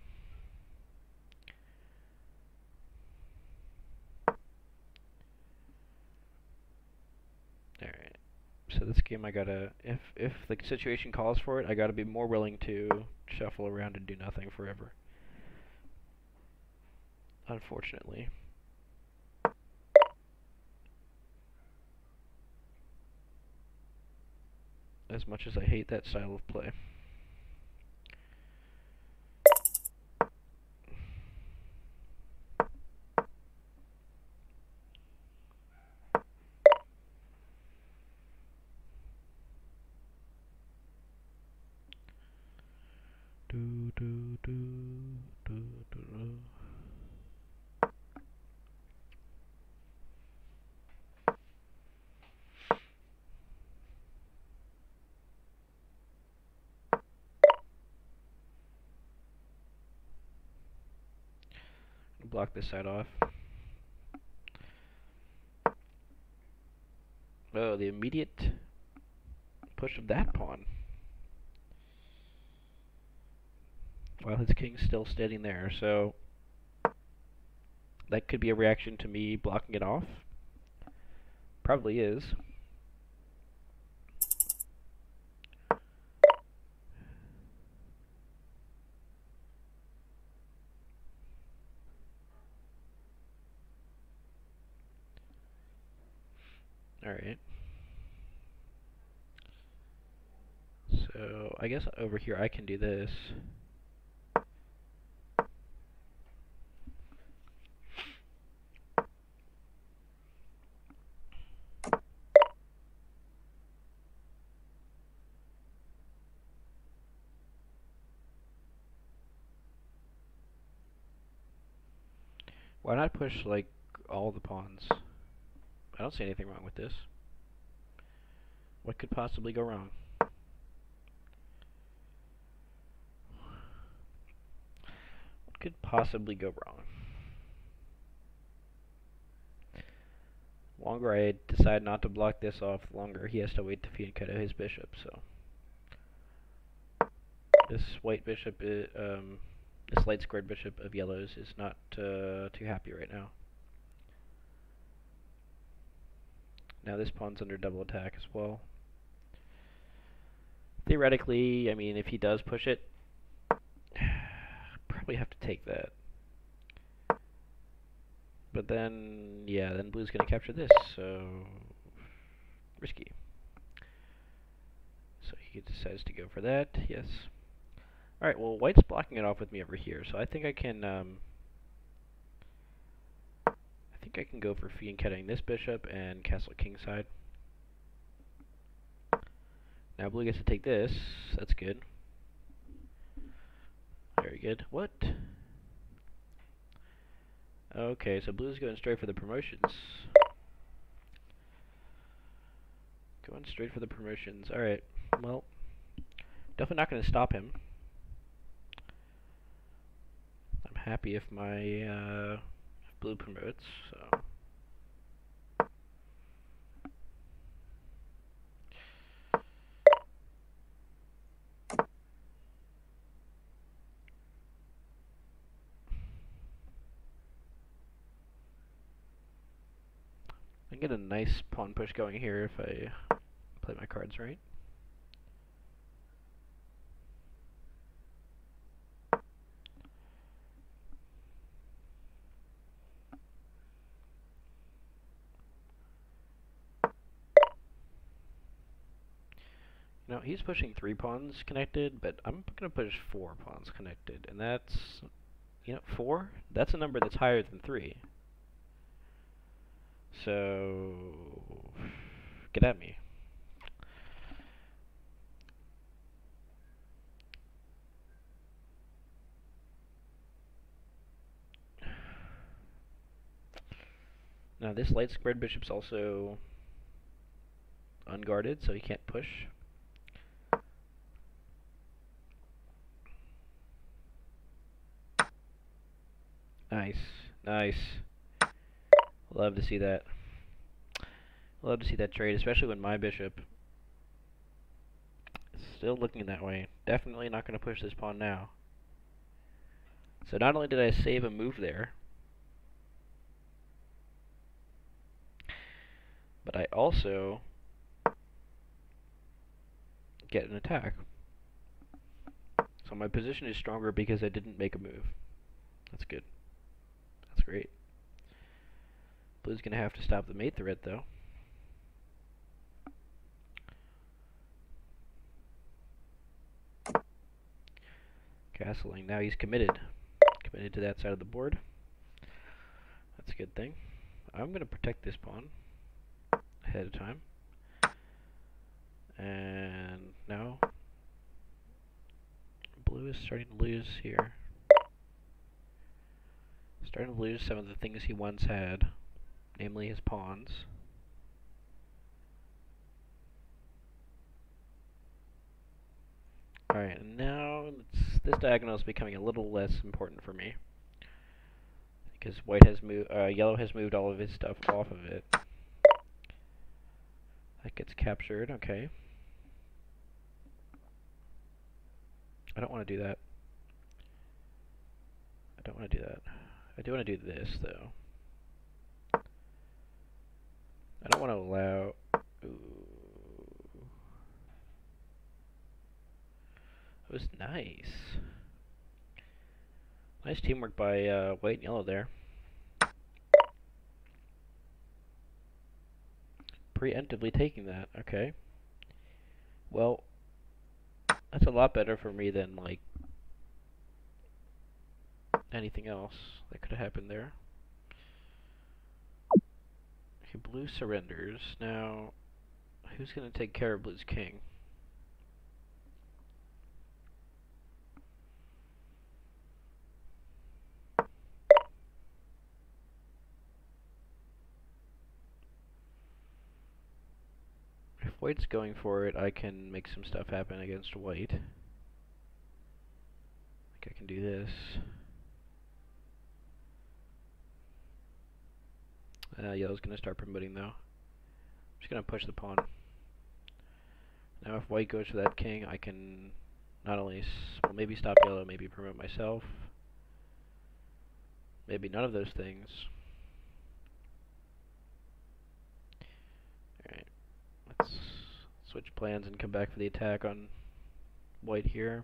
Alright. So this game I gotta, if the situation calls for it, I gotta be more willing to shuffle around and do nothing forever. Unfortunately. As much as I hate that style of play. Do, do, do, do, do, do. Block this side off. Oh, the immediate push of that pawn. While his king's still standing there, so that could be a reaction to me blocking it off. Probably is. Alright. So, I guess over here I can do this. Why not push, like, all the pawns? I don't see anything wrong with this. What could possibly go wrong? What could possibly go wrong? The longer I decide not to block this off, the longer he has to wait to fianchetto his bishop, so. This white bishop, this light squared bishop of yellows is not too happy right now. Now this pawn's under double attack as well. Theoretically, I mean, if he does push it, probably have to take that. But then, yeah, then blue's going to capture this, so risky. So he decides to go for that, yes. Alright, well, white's blocking it off with me over here, so I think I can go for fianchettoing this bishop and castle kingside. Now blue gets to take this. That's good. Very good. What? Okay, so blue's going straight for the promotions. Going straight for the promotions. Alright, well, definitely not going to stop him. I'm happy if my blue promotes, so. I get a nice pawn push going here if I play my cards right. Now, he's pushing 3 pawns connected, but I'm going to push 4 pawns connected, and that's, 4? That's a number that's higher than 3. So, get at me. Now, this light squared bishop's also unguarded, so he can't push. Nice, nice. Love to see that. Love to see that trade, especially when my bishop is still looking that way. Definitely not going to push this pawn now. So not only did I save a move there, but I also get an attack. So my position is stronger because I didn't make a move. That's good. That's great. Blue's going to have to stop the mate threat, though. Castling. Now he's committed. Committed to that side of the board. That's a good thing. I'm going to protect this pawn ahead of time. And now blue is starting to lose here. Starting to lose some of the things he once had, namely his pawns. Alright, and now this diagonal is becoming a little less important for me, because yellow has moved all of his stuff off of it. That gets captured, okay. I don't want to do that. I don't want to do that. I do want to do this, though. I don't want to allow... Ooh. That was nice. Nice teamwork by white and yellow there. Preemptively taking that, okay. Well, that's a lot better for me than, like, anything else that could have happened there. Okay, blue surrenders. Now, who's going to take care of blue's king? If white's going for it, I can make some stuff happen against white. I think I can do this. Yellow's going to start promoting, though. I'm just going to push the pawn. Now if white goes for that king, I can not only, maybe stop yellow, maybe promote myself. Maybe none of those things. Alright, let's switch plans and come back for the attack on white here.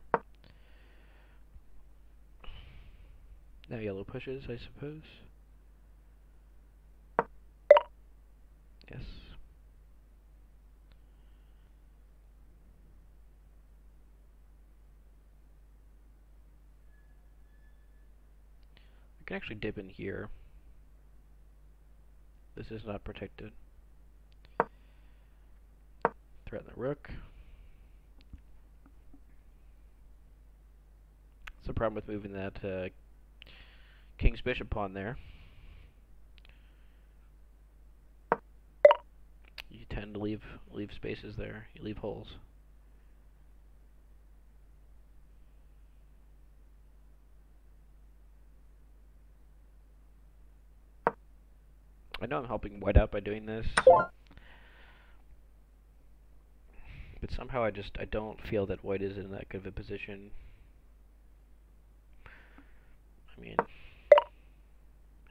Now yellow pushes, I suppose. Yes. I can actually dip in here. This is not protected. Threaten the rook. That's the problem with moving that king's bishop pawn there. You tend to leave spaces there. You leave holes. I know I'm helping white out by doing this, but somehow I don't feel that white is in that good of a position. I mean,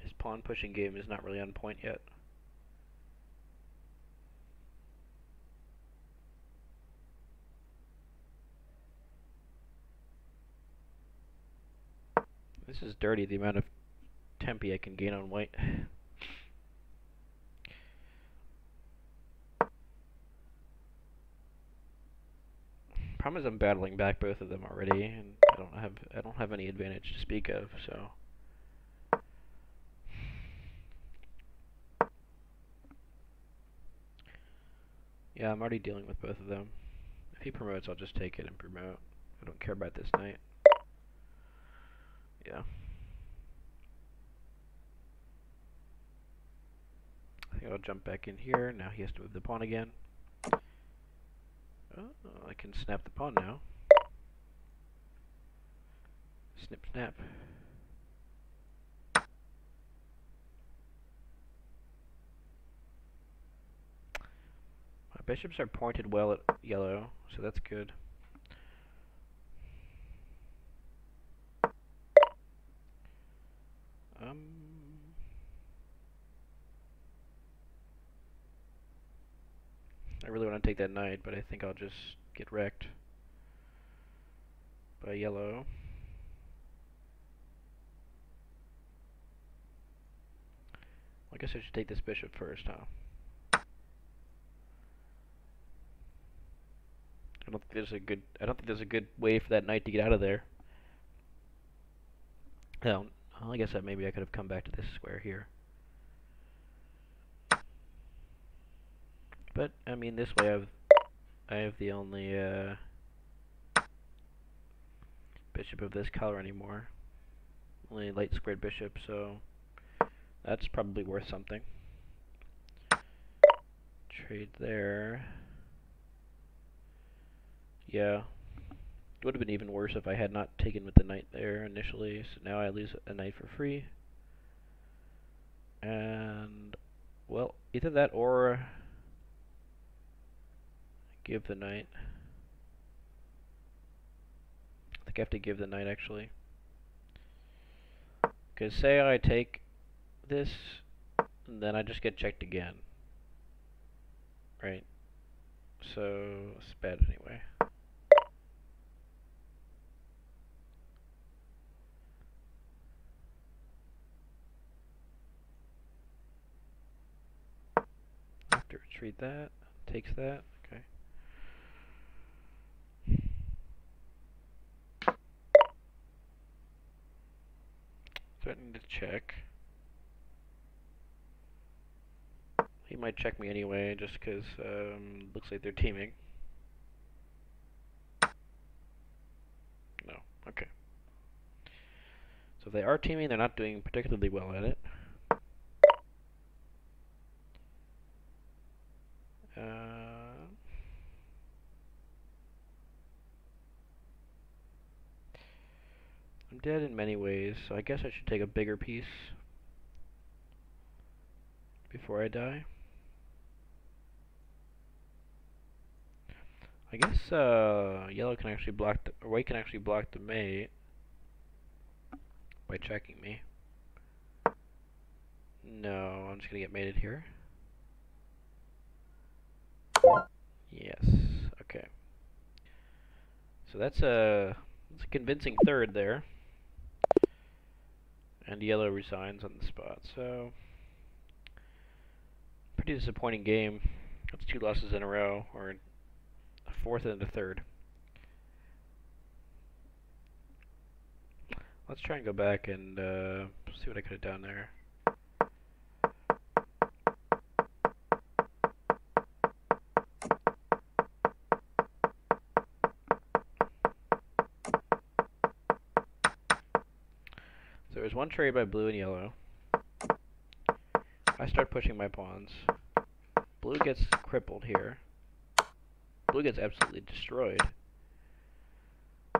his pawn pushing game is not really on point yet. This is dirty, the amount of tempi I can gain on white. Problem is I'm battling back both of them already, and I don't have any advantage to speak of, so. Yeah, I'm already dealing with both of them. If he promotes, I'll just take it and promote. I don't care about this knight. Yeah. I think I'll jump back in here. Now he has to move the pawn again. Oh, I can snap the pawn now. Snip, snap. My bishops are pointed well at yellow, so that's good. I really want to take that knight, but I think I'll just get wrecked by yellow. I guess I should take this bishop first, huh? I don't think there's a good way for that knight to get out of there. No, well, I guess that maybe I could have come back to this square here. But I mean, this way I have the only bishop of this color anymore. Only light squared bishop, so that's probably worth something. Trade there. Yeah. It would have been even worse if I had not taken with the knight there initially, so now I lose a knight for free. And, well, either that or give the knight. I think I have to give the knight, actually. Because say I take this, and then I just get checked again. Right? So, it's bad anyway. Have to retreat that. Takes that. Okay. Threatening to check. He might check me anyway, just because looks like they're teaming. No. Okay. So if they are teaming, they're not doing particularly well at it. I'm dead in many ways, so I guess I should take a bigger piece before I die. I guess yellow can actually block or white can actually block the mate by checking me. No, I'm just gonna get mated here. Yes. Okay. So that's a convincing third there. And yellow resigns on the spot. So pretty disappointing game. That's 2 losses in a row, or a fourth and a third. Let's try and go back and see what I could have done there. So there was one trade by blue and yellow. I start pushing my pawns. Blue gets crippled here. Blue gets absolutely destroyed.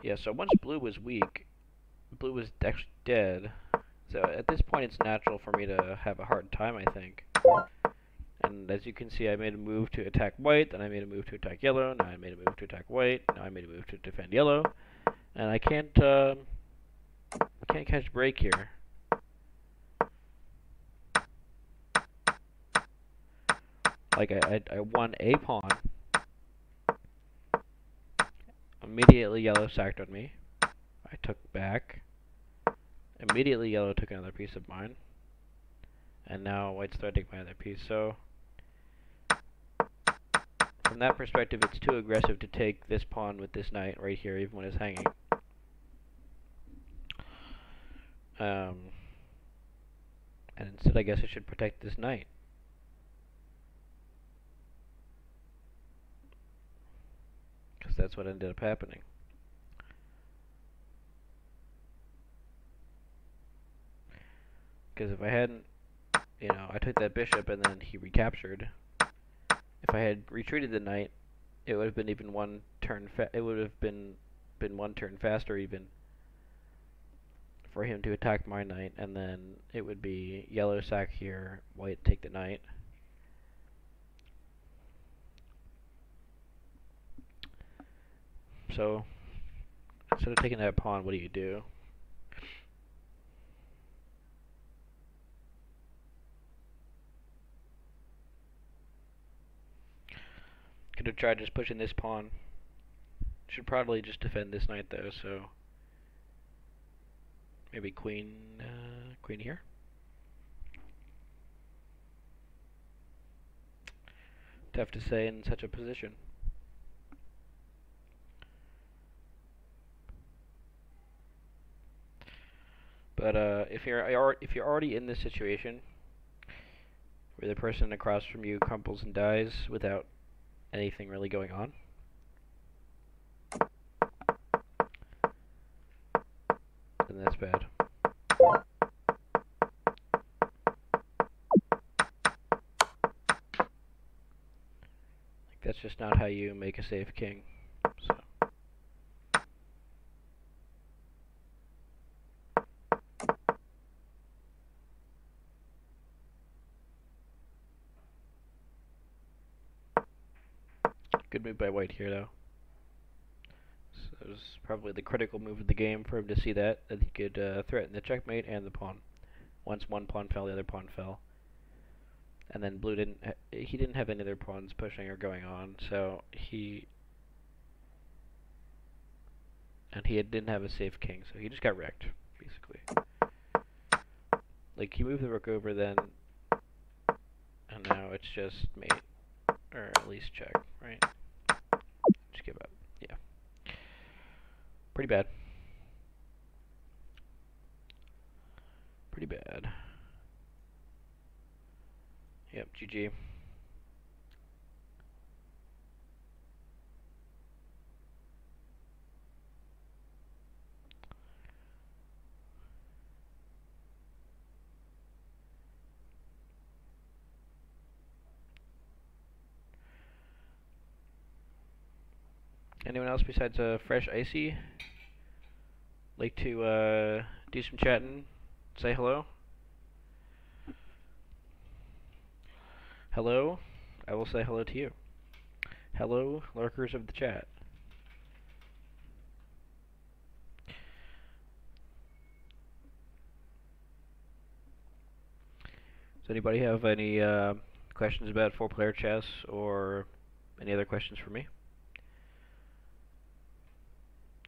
Yeah, so once blue was weak, blue was actually dead. So at this point it's natural for me to have a hard time, I think. And as you can see, I made a move to attack white, then I made a move to attack yellow, now I made a move to attack white, now I made a move to defend yellow. And I can't catch break here. Like, I won a pawn. Immediately yellow sacked on me. I took back. Immediately yellow took another piece of mine. And now white's threatening my other piece. So from that perspective, it's too aggressive to take this pawn with this knight right here, even when it's hanging. And instead, I guess I should protect this knight. Because that's what ended up happening. Because if I hadn't, I took that bishop and then he recaptured. If I had retreated the knight, it would have been even one turn. It would have been one turn faster even for him to attack my knight, and then it would be yellow sack here, white take the knight. So instead of taking that pawn, what do? Could have tried just pushing this pawn. Should probably just defend this knight though, so maybe queen here. Tough to say in such a position. But if you're already in this situation where the person across from you crumples and dies without anything really going on, then that's bad. That's just not how you make a safe king. So. Good move by white here, though. So it was probably the critical move of the game for him to see that he could threaten the checkmate and the pawn. Once one pawn fell, the other pawn fell. And then blue he didn't have any other pawns pushing or going on, so he didn't have a safe king, so he just got wrecked, basically. Like, he moved the rook over then, and now it's just mate, or at least check, right? Just give up, yeah. Pretty bad. Pretty bad. Yep, GG. Anyone else besides Fresh Icy like to do some chatting? Say hello? Hello? I will say hello to you. Hello, lurkers of the chat. Does anybody have any questions about 4-player chess or any other questions for me?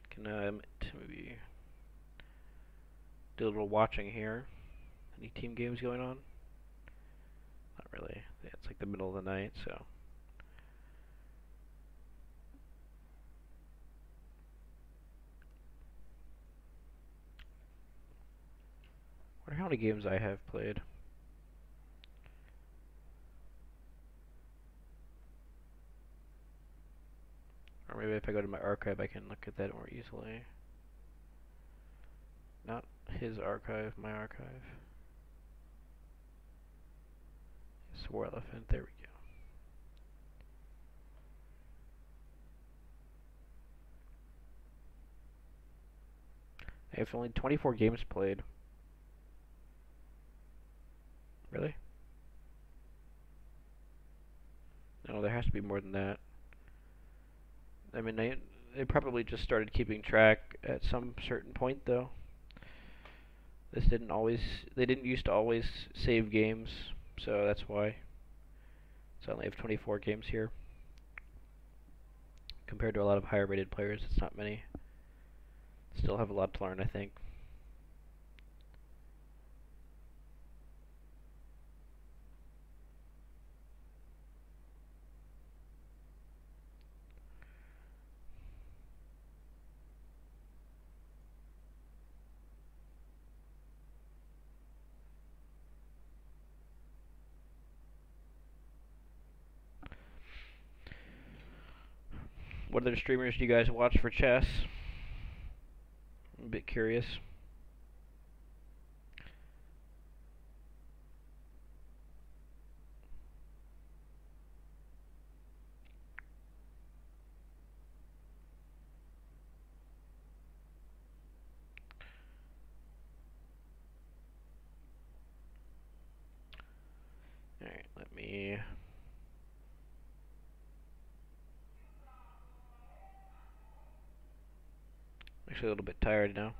Can maybe do a little watching here. Any team games going on? Not really. Yeah, it's like the middle of the night, so. I wonder how many games I have played. Or maybe if I go to my archive, I can look at that more easily. Not his archive, my archive. Swore Elephant, there we go. I have only 24 games played. Really? No, there has to be more than that. I mean, they probably just started keeping track at some certain point, though. They didn't used to always save games, so that's why. So I only have 24 games here. Compared to a lot of higher rated players, it's not many. Still have a lot to learn, I think. What other streamers do you guys watch for chess? I'm a bit curious. Alright, let me... Actually a little bit tired now.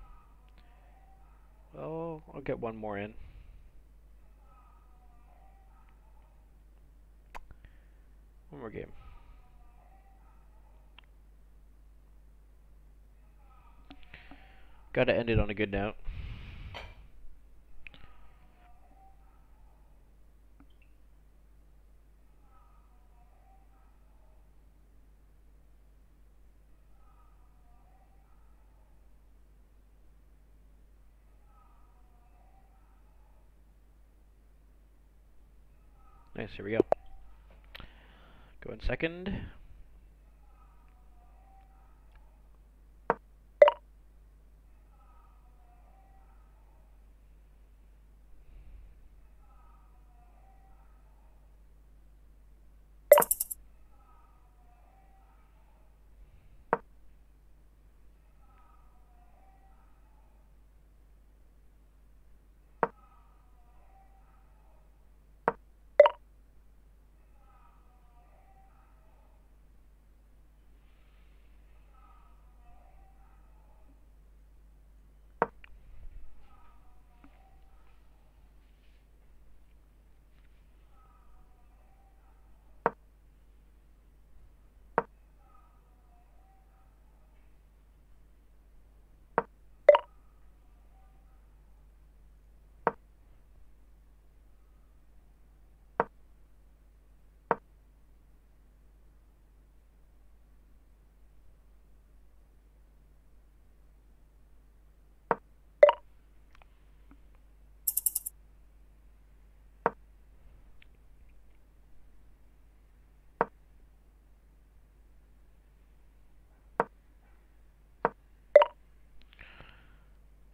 Well, I'll get one more in. One more game. Gotta end it on a good note. Nice, here we go. Go in second.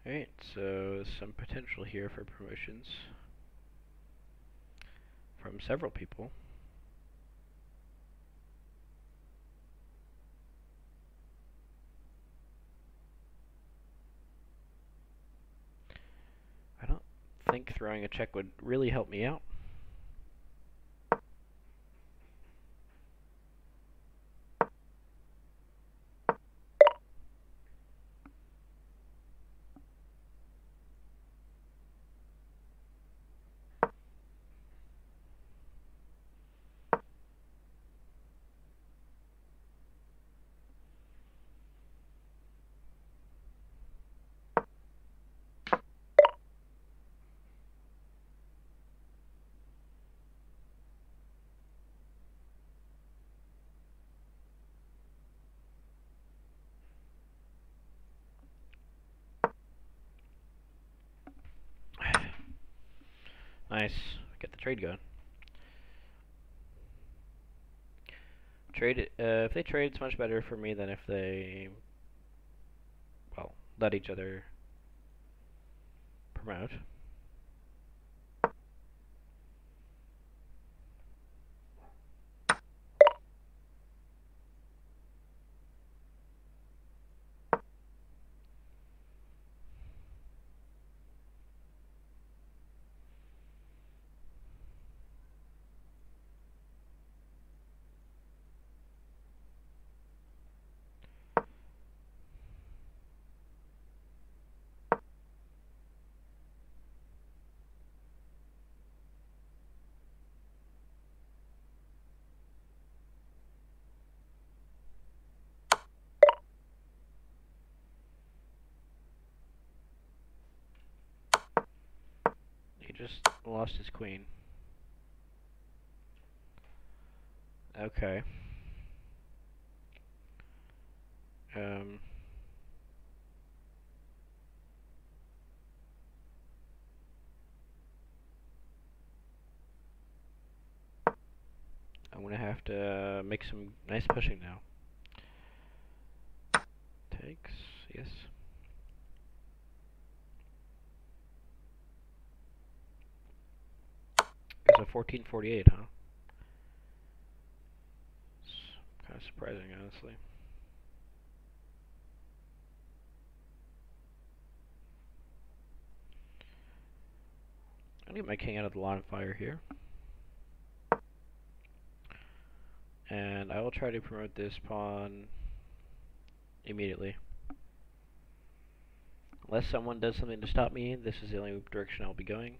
Alright, so some potential here for promotions from several people. I don't think throwing a check would really help me out. Nice. Get the trade going. If they trade, it's much better for me than if they, well, let each other promote. He just lost his queen. Okay. I'm gonna have to make some nice pushing now. takes, yes. It's a 1448, huh? It's kind of surprising, honestly. I'll get my king out of the line of fire here. And I will try to promote this pawn immediately. Unless someone does something to stop me, this is the only direction I'll be going.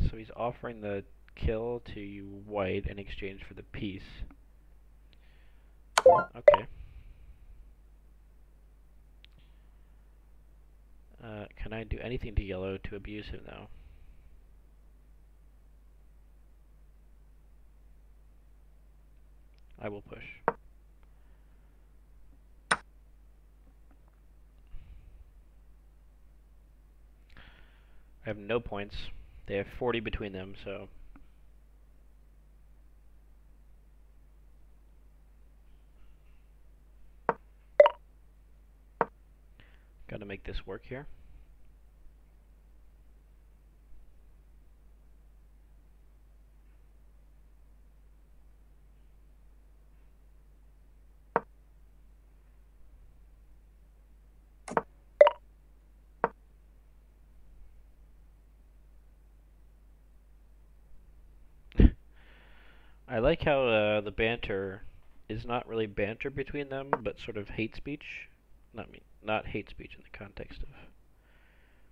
So he's offering the kill to white in exchange for the piece. Okay. Can I do anything to yellow to abuse him now? I will push. I have no points. They have 40 between them, so... Gotta make this work here. I like how the banter is not really banter between them, but sort of hate speech. Not hate speech in the context of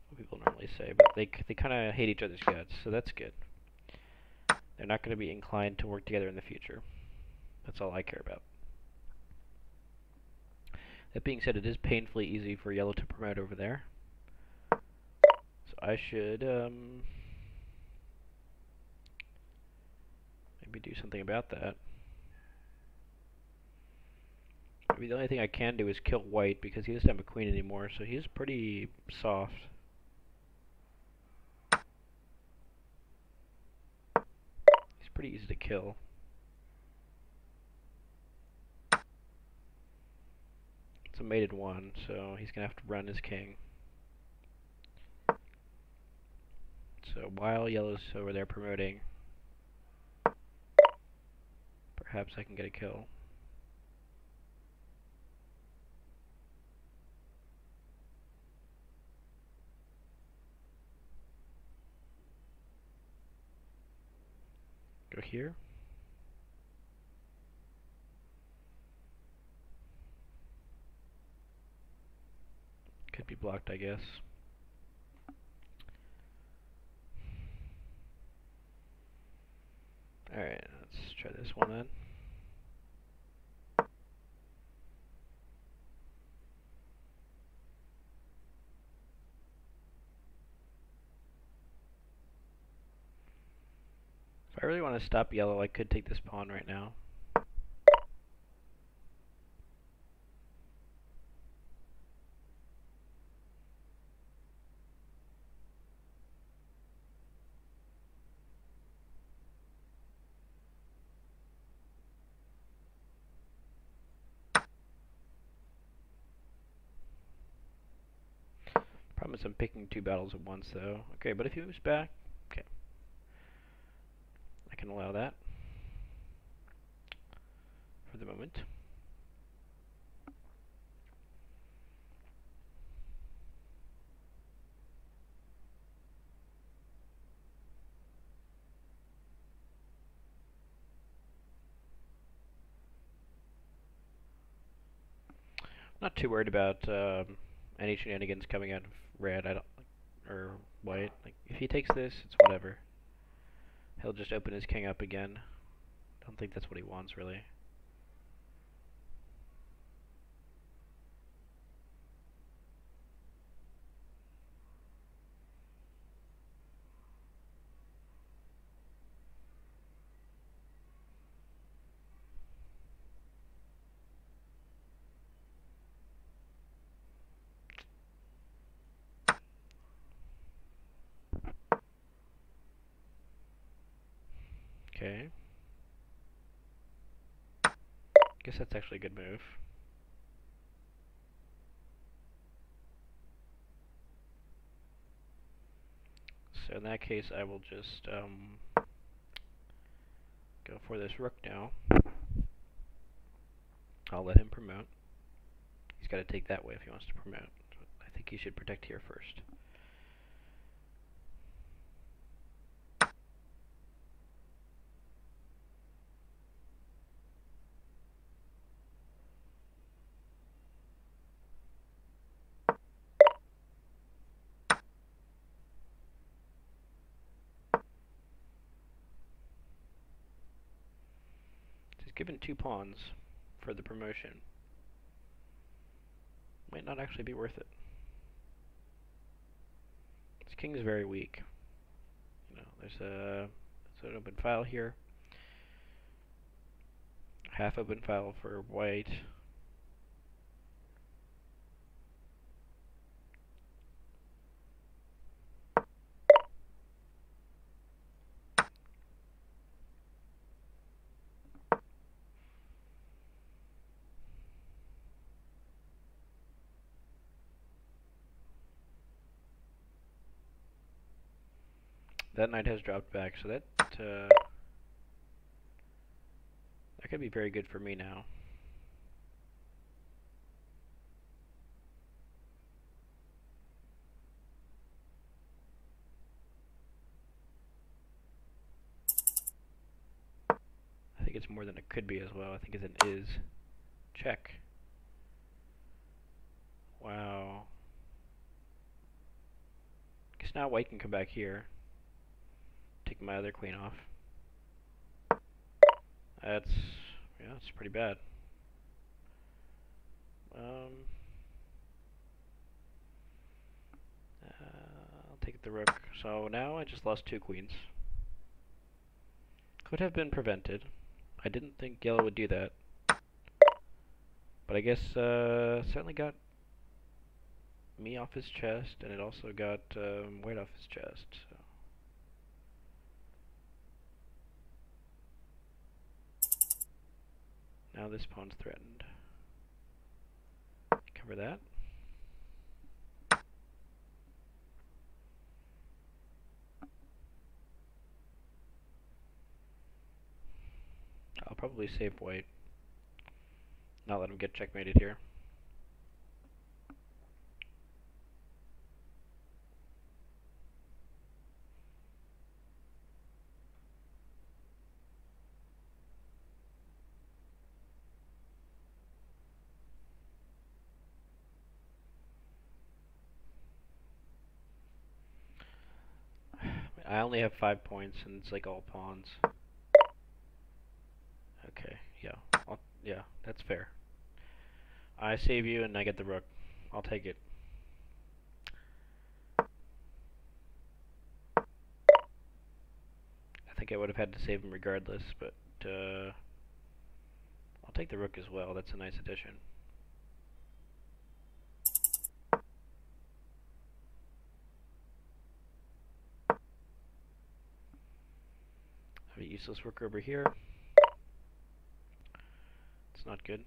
what people normally say, but they kind of hate each other's guts, so that's good. They're not going to be inclined to work together in the future. That's all I care about. That being said, it is painfully easy for yellow to promote over there. So I should maybe do something about that. Maybe the only thing I can do is kill white because he doesn't have a queen anymore, so he's pretty soft. He's pretty easy to kill. It's a mated one, so he's going to have to run his king. So while yellow's over there promoting, perhaps I can get a kill. Go here. Could be blocked, I guess. Alright, let's try this one then. If I really want to stop yellow, I could take this pawn right now. Problem is I'm picking two battles at once though. Okay, but if he moves back, okay. I can allow that for the moment. Not too worried about any shenanigans coming out of red. I don't, or white. Like if he takes this, it's whatever. He'll just open his king up again. Don't think that's what he wants really. Okay. Guess that's actually a good move. So in that case, I will just go for this rook now. I'll let him promote. He's got to take that way if he wants to promote. So I think he should protect here first. He's given 2 pawns for the promotion. Might not actually be worth it. This king is very weak. You know, there's an open file here. Half open file for white. That knight has dropped back, so that could be very good for me now. I think it's more than it could be as well. I think it's an is. Check. Wow. Because now white can come back here. Take my other queen off. That's, yeah, that's pretty bad. I'll take the rook. So now I just lost 2 queens. Could have been prevented. I didn't think yellow would do that. But I guess certainly got me off his chest, and it also got white off his chest. So. Now this pawn's threatened. Cover that. I'll probably save white. Not let him get checkmated here. I only have 5 points, and it's like all pawns. Okay, yeah, yeah, that's fair. I save you, and I get the rook. I'll take it. I think I would have had to save him regardless, but I'll take the rook as well. That's a nice addition. Have a useless rook over here. It's not good.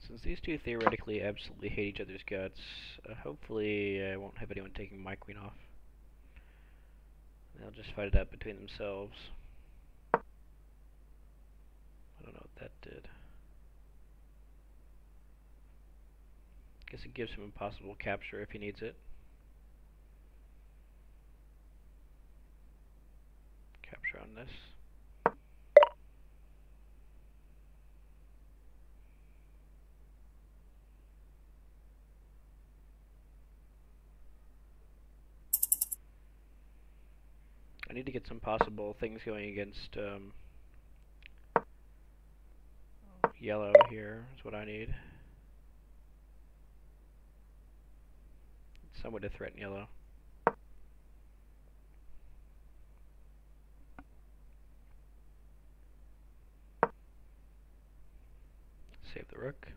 Since these two theoretically absolutely hate each other's guts, hopefully I won't have anyone taking my queen off. They'll just fight it out between themselves. I don't know what that did. Guess it gives him impossible capture if he needs it. Capture on this. I need to get some possible things going against yellow here is what I need. Some way to threaten yellow. Save the rook.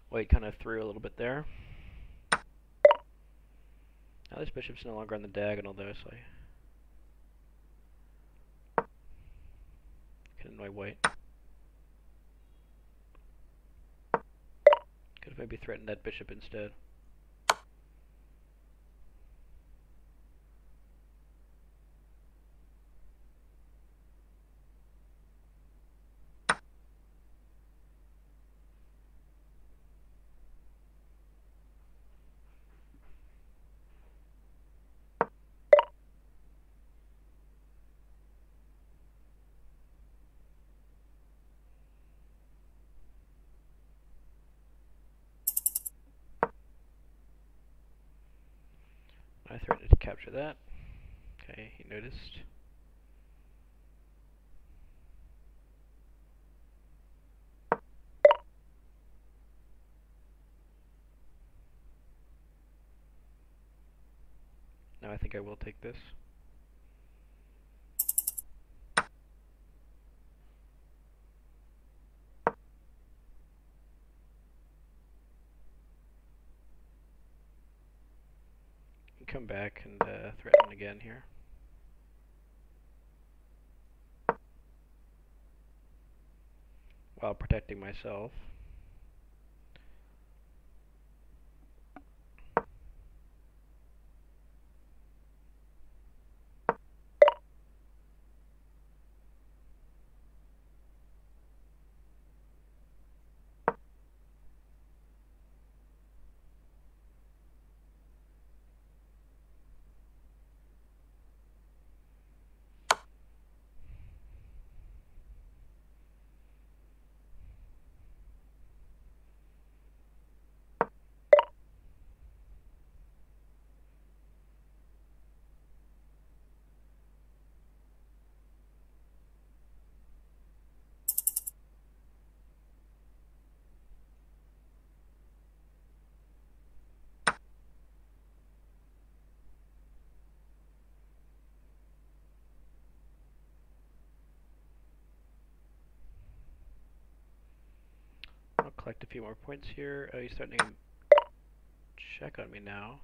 White kind of threw a little bit there. Now this bishop's no longer on the diagonal though, so I can annoy white. Could have maybe threatened that bishop instead. I threatened to capture that. Okay, he noticed. Now I think I will take this. Come back and threaten again here. While protecting myself. I'll collect a few more points here. Oh, he's starting to check on me now.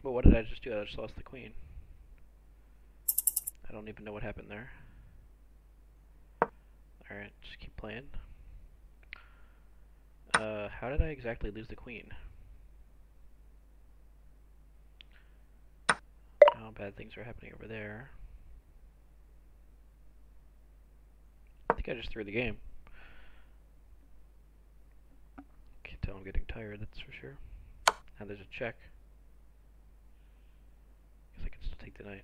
But what did I just do? I just lost the queen. I don't even know what happened there. Alright, just keep playing. How did I exactly lose the queen? Oh, bad things are happening over there. I think I just threw the game. Can't tell I'm getting tired, that's for sure. Now there's a check. Guess I can still take the knight.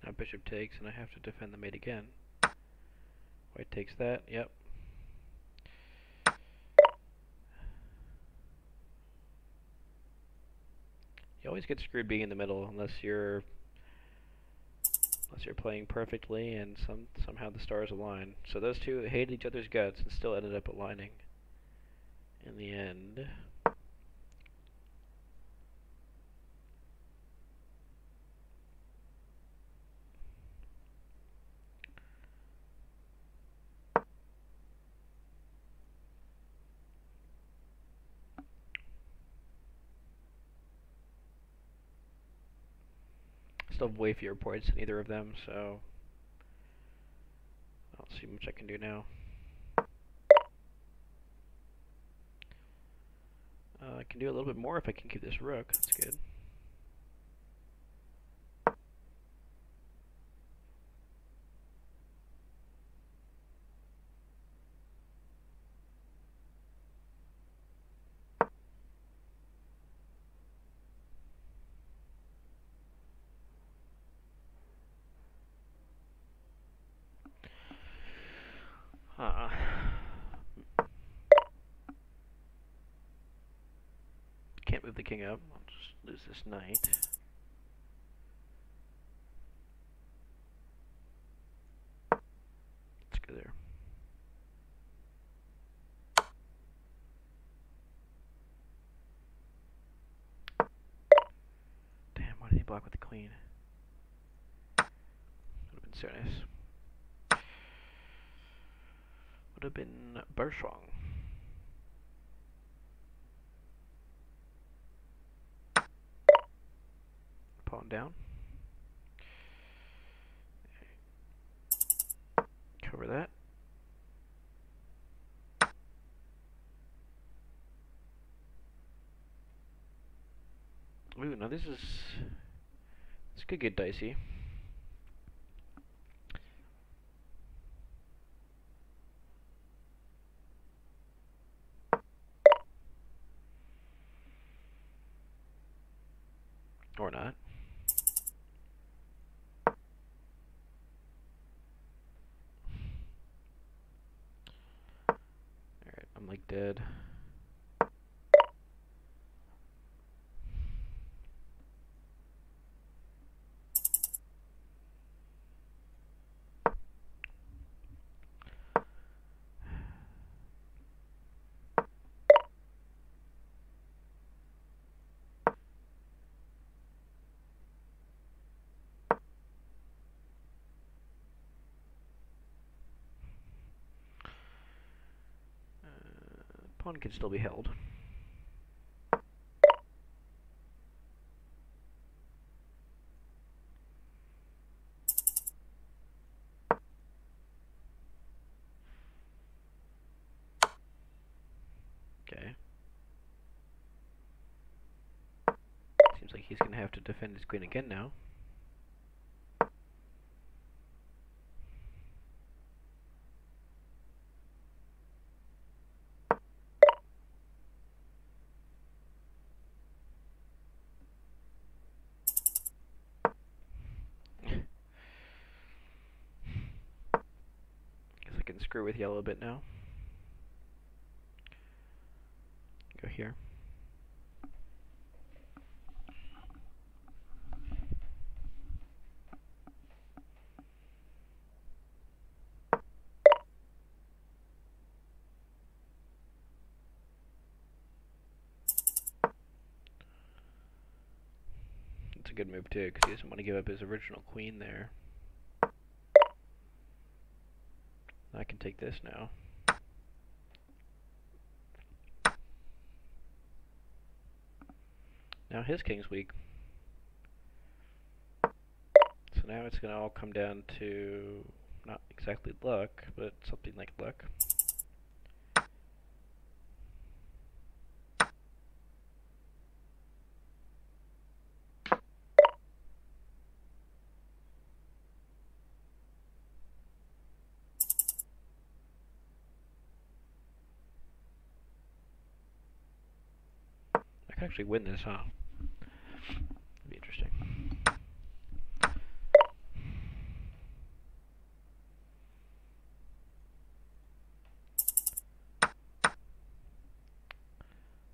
Now bishop takes, and I have to defend the mate again. White takes that, yep. You always get screwed being in the middle unless you're playing perfectly and somehow the stars align. So those two hated each other's guts and still ended up aligning in the end. Still have way fewer points than either of them, so I'll see how much I can do now. I can do a little bit more if I can keep this rook. That's good. Huh. Can't move the king up. I'll just lose this knight. Let's go there. Damn, why did he block with the queen? Would have been so nice. Would have been Bershwang. Pawn down. Cover that. Ooh, now this could get dicey. Or not. Alright, I'm like dead. Pawn can still be held. Okay. Seems like he's gonna have to defend his queen again now. Guess I can screw with yellow a bit now. Go here. It's a good move too, because he doesn't want to give up his original queen there. I can take this now. Now his king's weak. So now it's going to all come down to not exactly luck, but something like luck. I can actually win this, huh? That'd be interesting.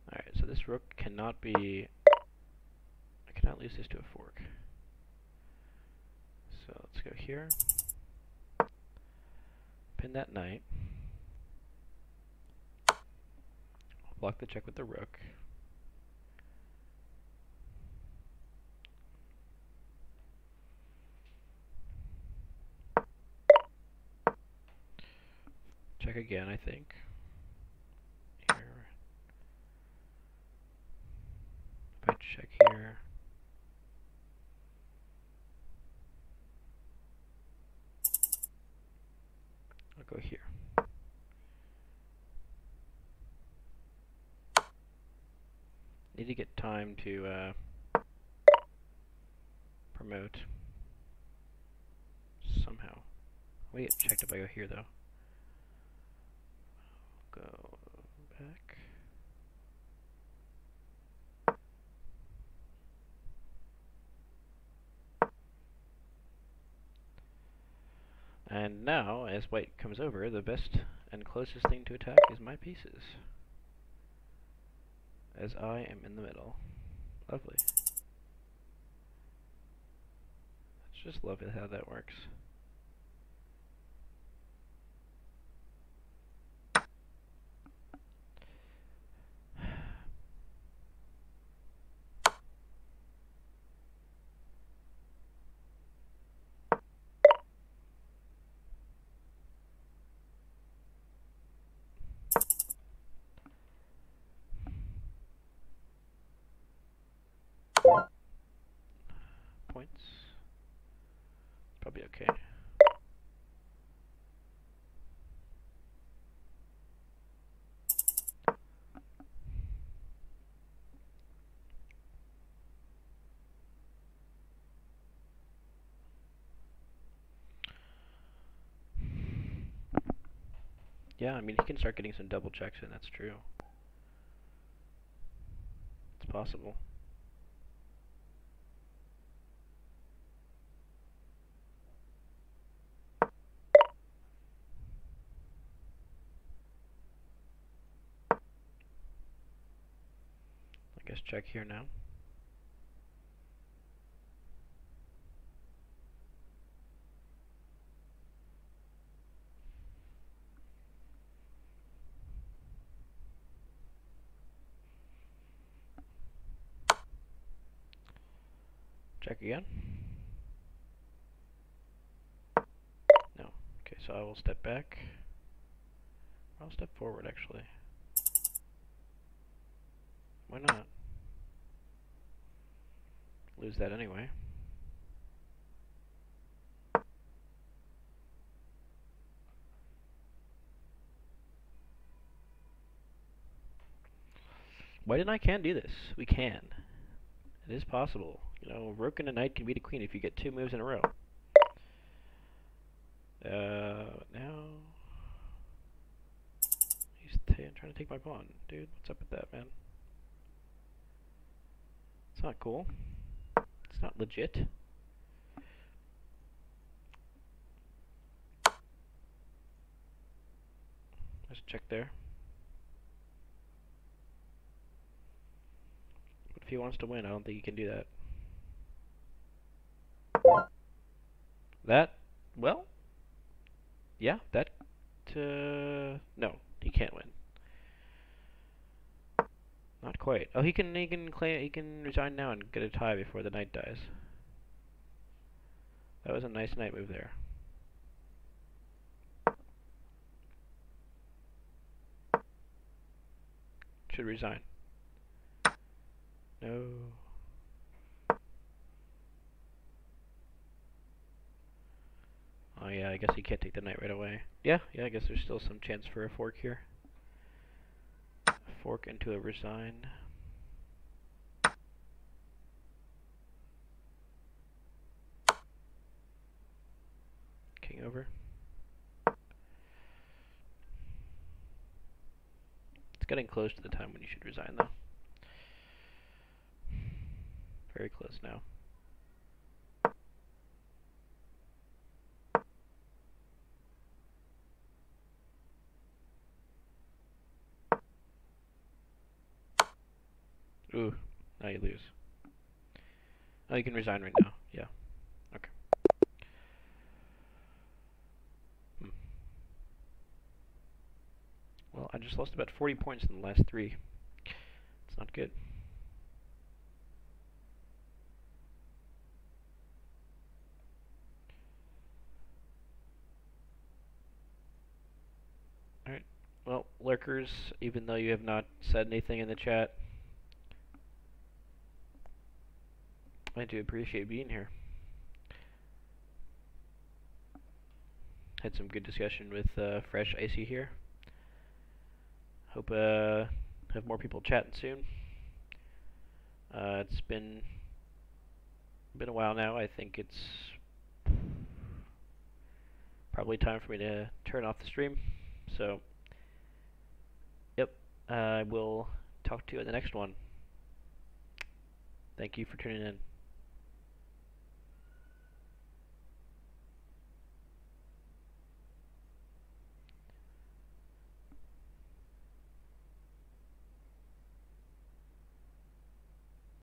Alright, so this rook cannot be... I cannot lose this to a fork. So let's go here. Pin that knight. Block the check with the rook. Check again, I think. Here. If I check here. I'll go here. Need to get time to promote somehow. We get checked if I go here though. Go back. And now, as white comes over, the best and closest thing to attack is my pieces. As I am in the middle. Lovely. Let's just love it how that works. Points. Probably okay. Yeah, I mean, he can start getting some double checks in, that's true. It's possible. I guess check here now. Check again. No. Okay, so I will step back. I'll step forward, actually. Why not? Lose that anyway. White and I can do this. We can. It is possible. You know, rook and a knight can beat a queen if you get 2 moves in a row. Now he's trying to take my pawn. Dude, what's up with that, man? It's not cool. It's not legit. Let's check there. But if he wants to win, I don't think he can do that. Well, yeah, no, he can't win. Not quite. Oh, he can resign now and get a tie before the knight dies. That was a nice knight move there. Should resign. No. Oh yeah, I guess he can't take the knight right away. Yeah, I guess there's still some chance for a fork here. A fork into a resign. King over. It's getting close to the time when you should resign, though. Very close now. Ooh, now you lose. Oh, you can resign right now. Yeah. Okay. Well, I just lost about 40 points in the last 3. It's not good. Alright. Well, lurkers, even though you have not said anything in the chat, I do appreciate being here. Had some good discussion with Fresh Icy here. Hope have more people chatting soon. It's been a while now. I think it's probably time for me to turn off the stream. So, yep, I will talk to you in the next one. Thank you for tuning in.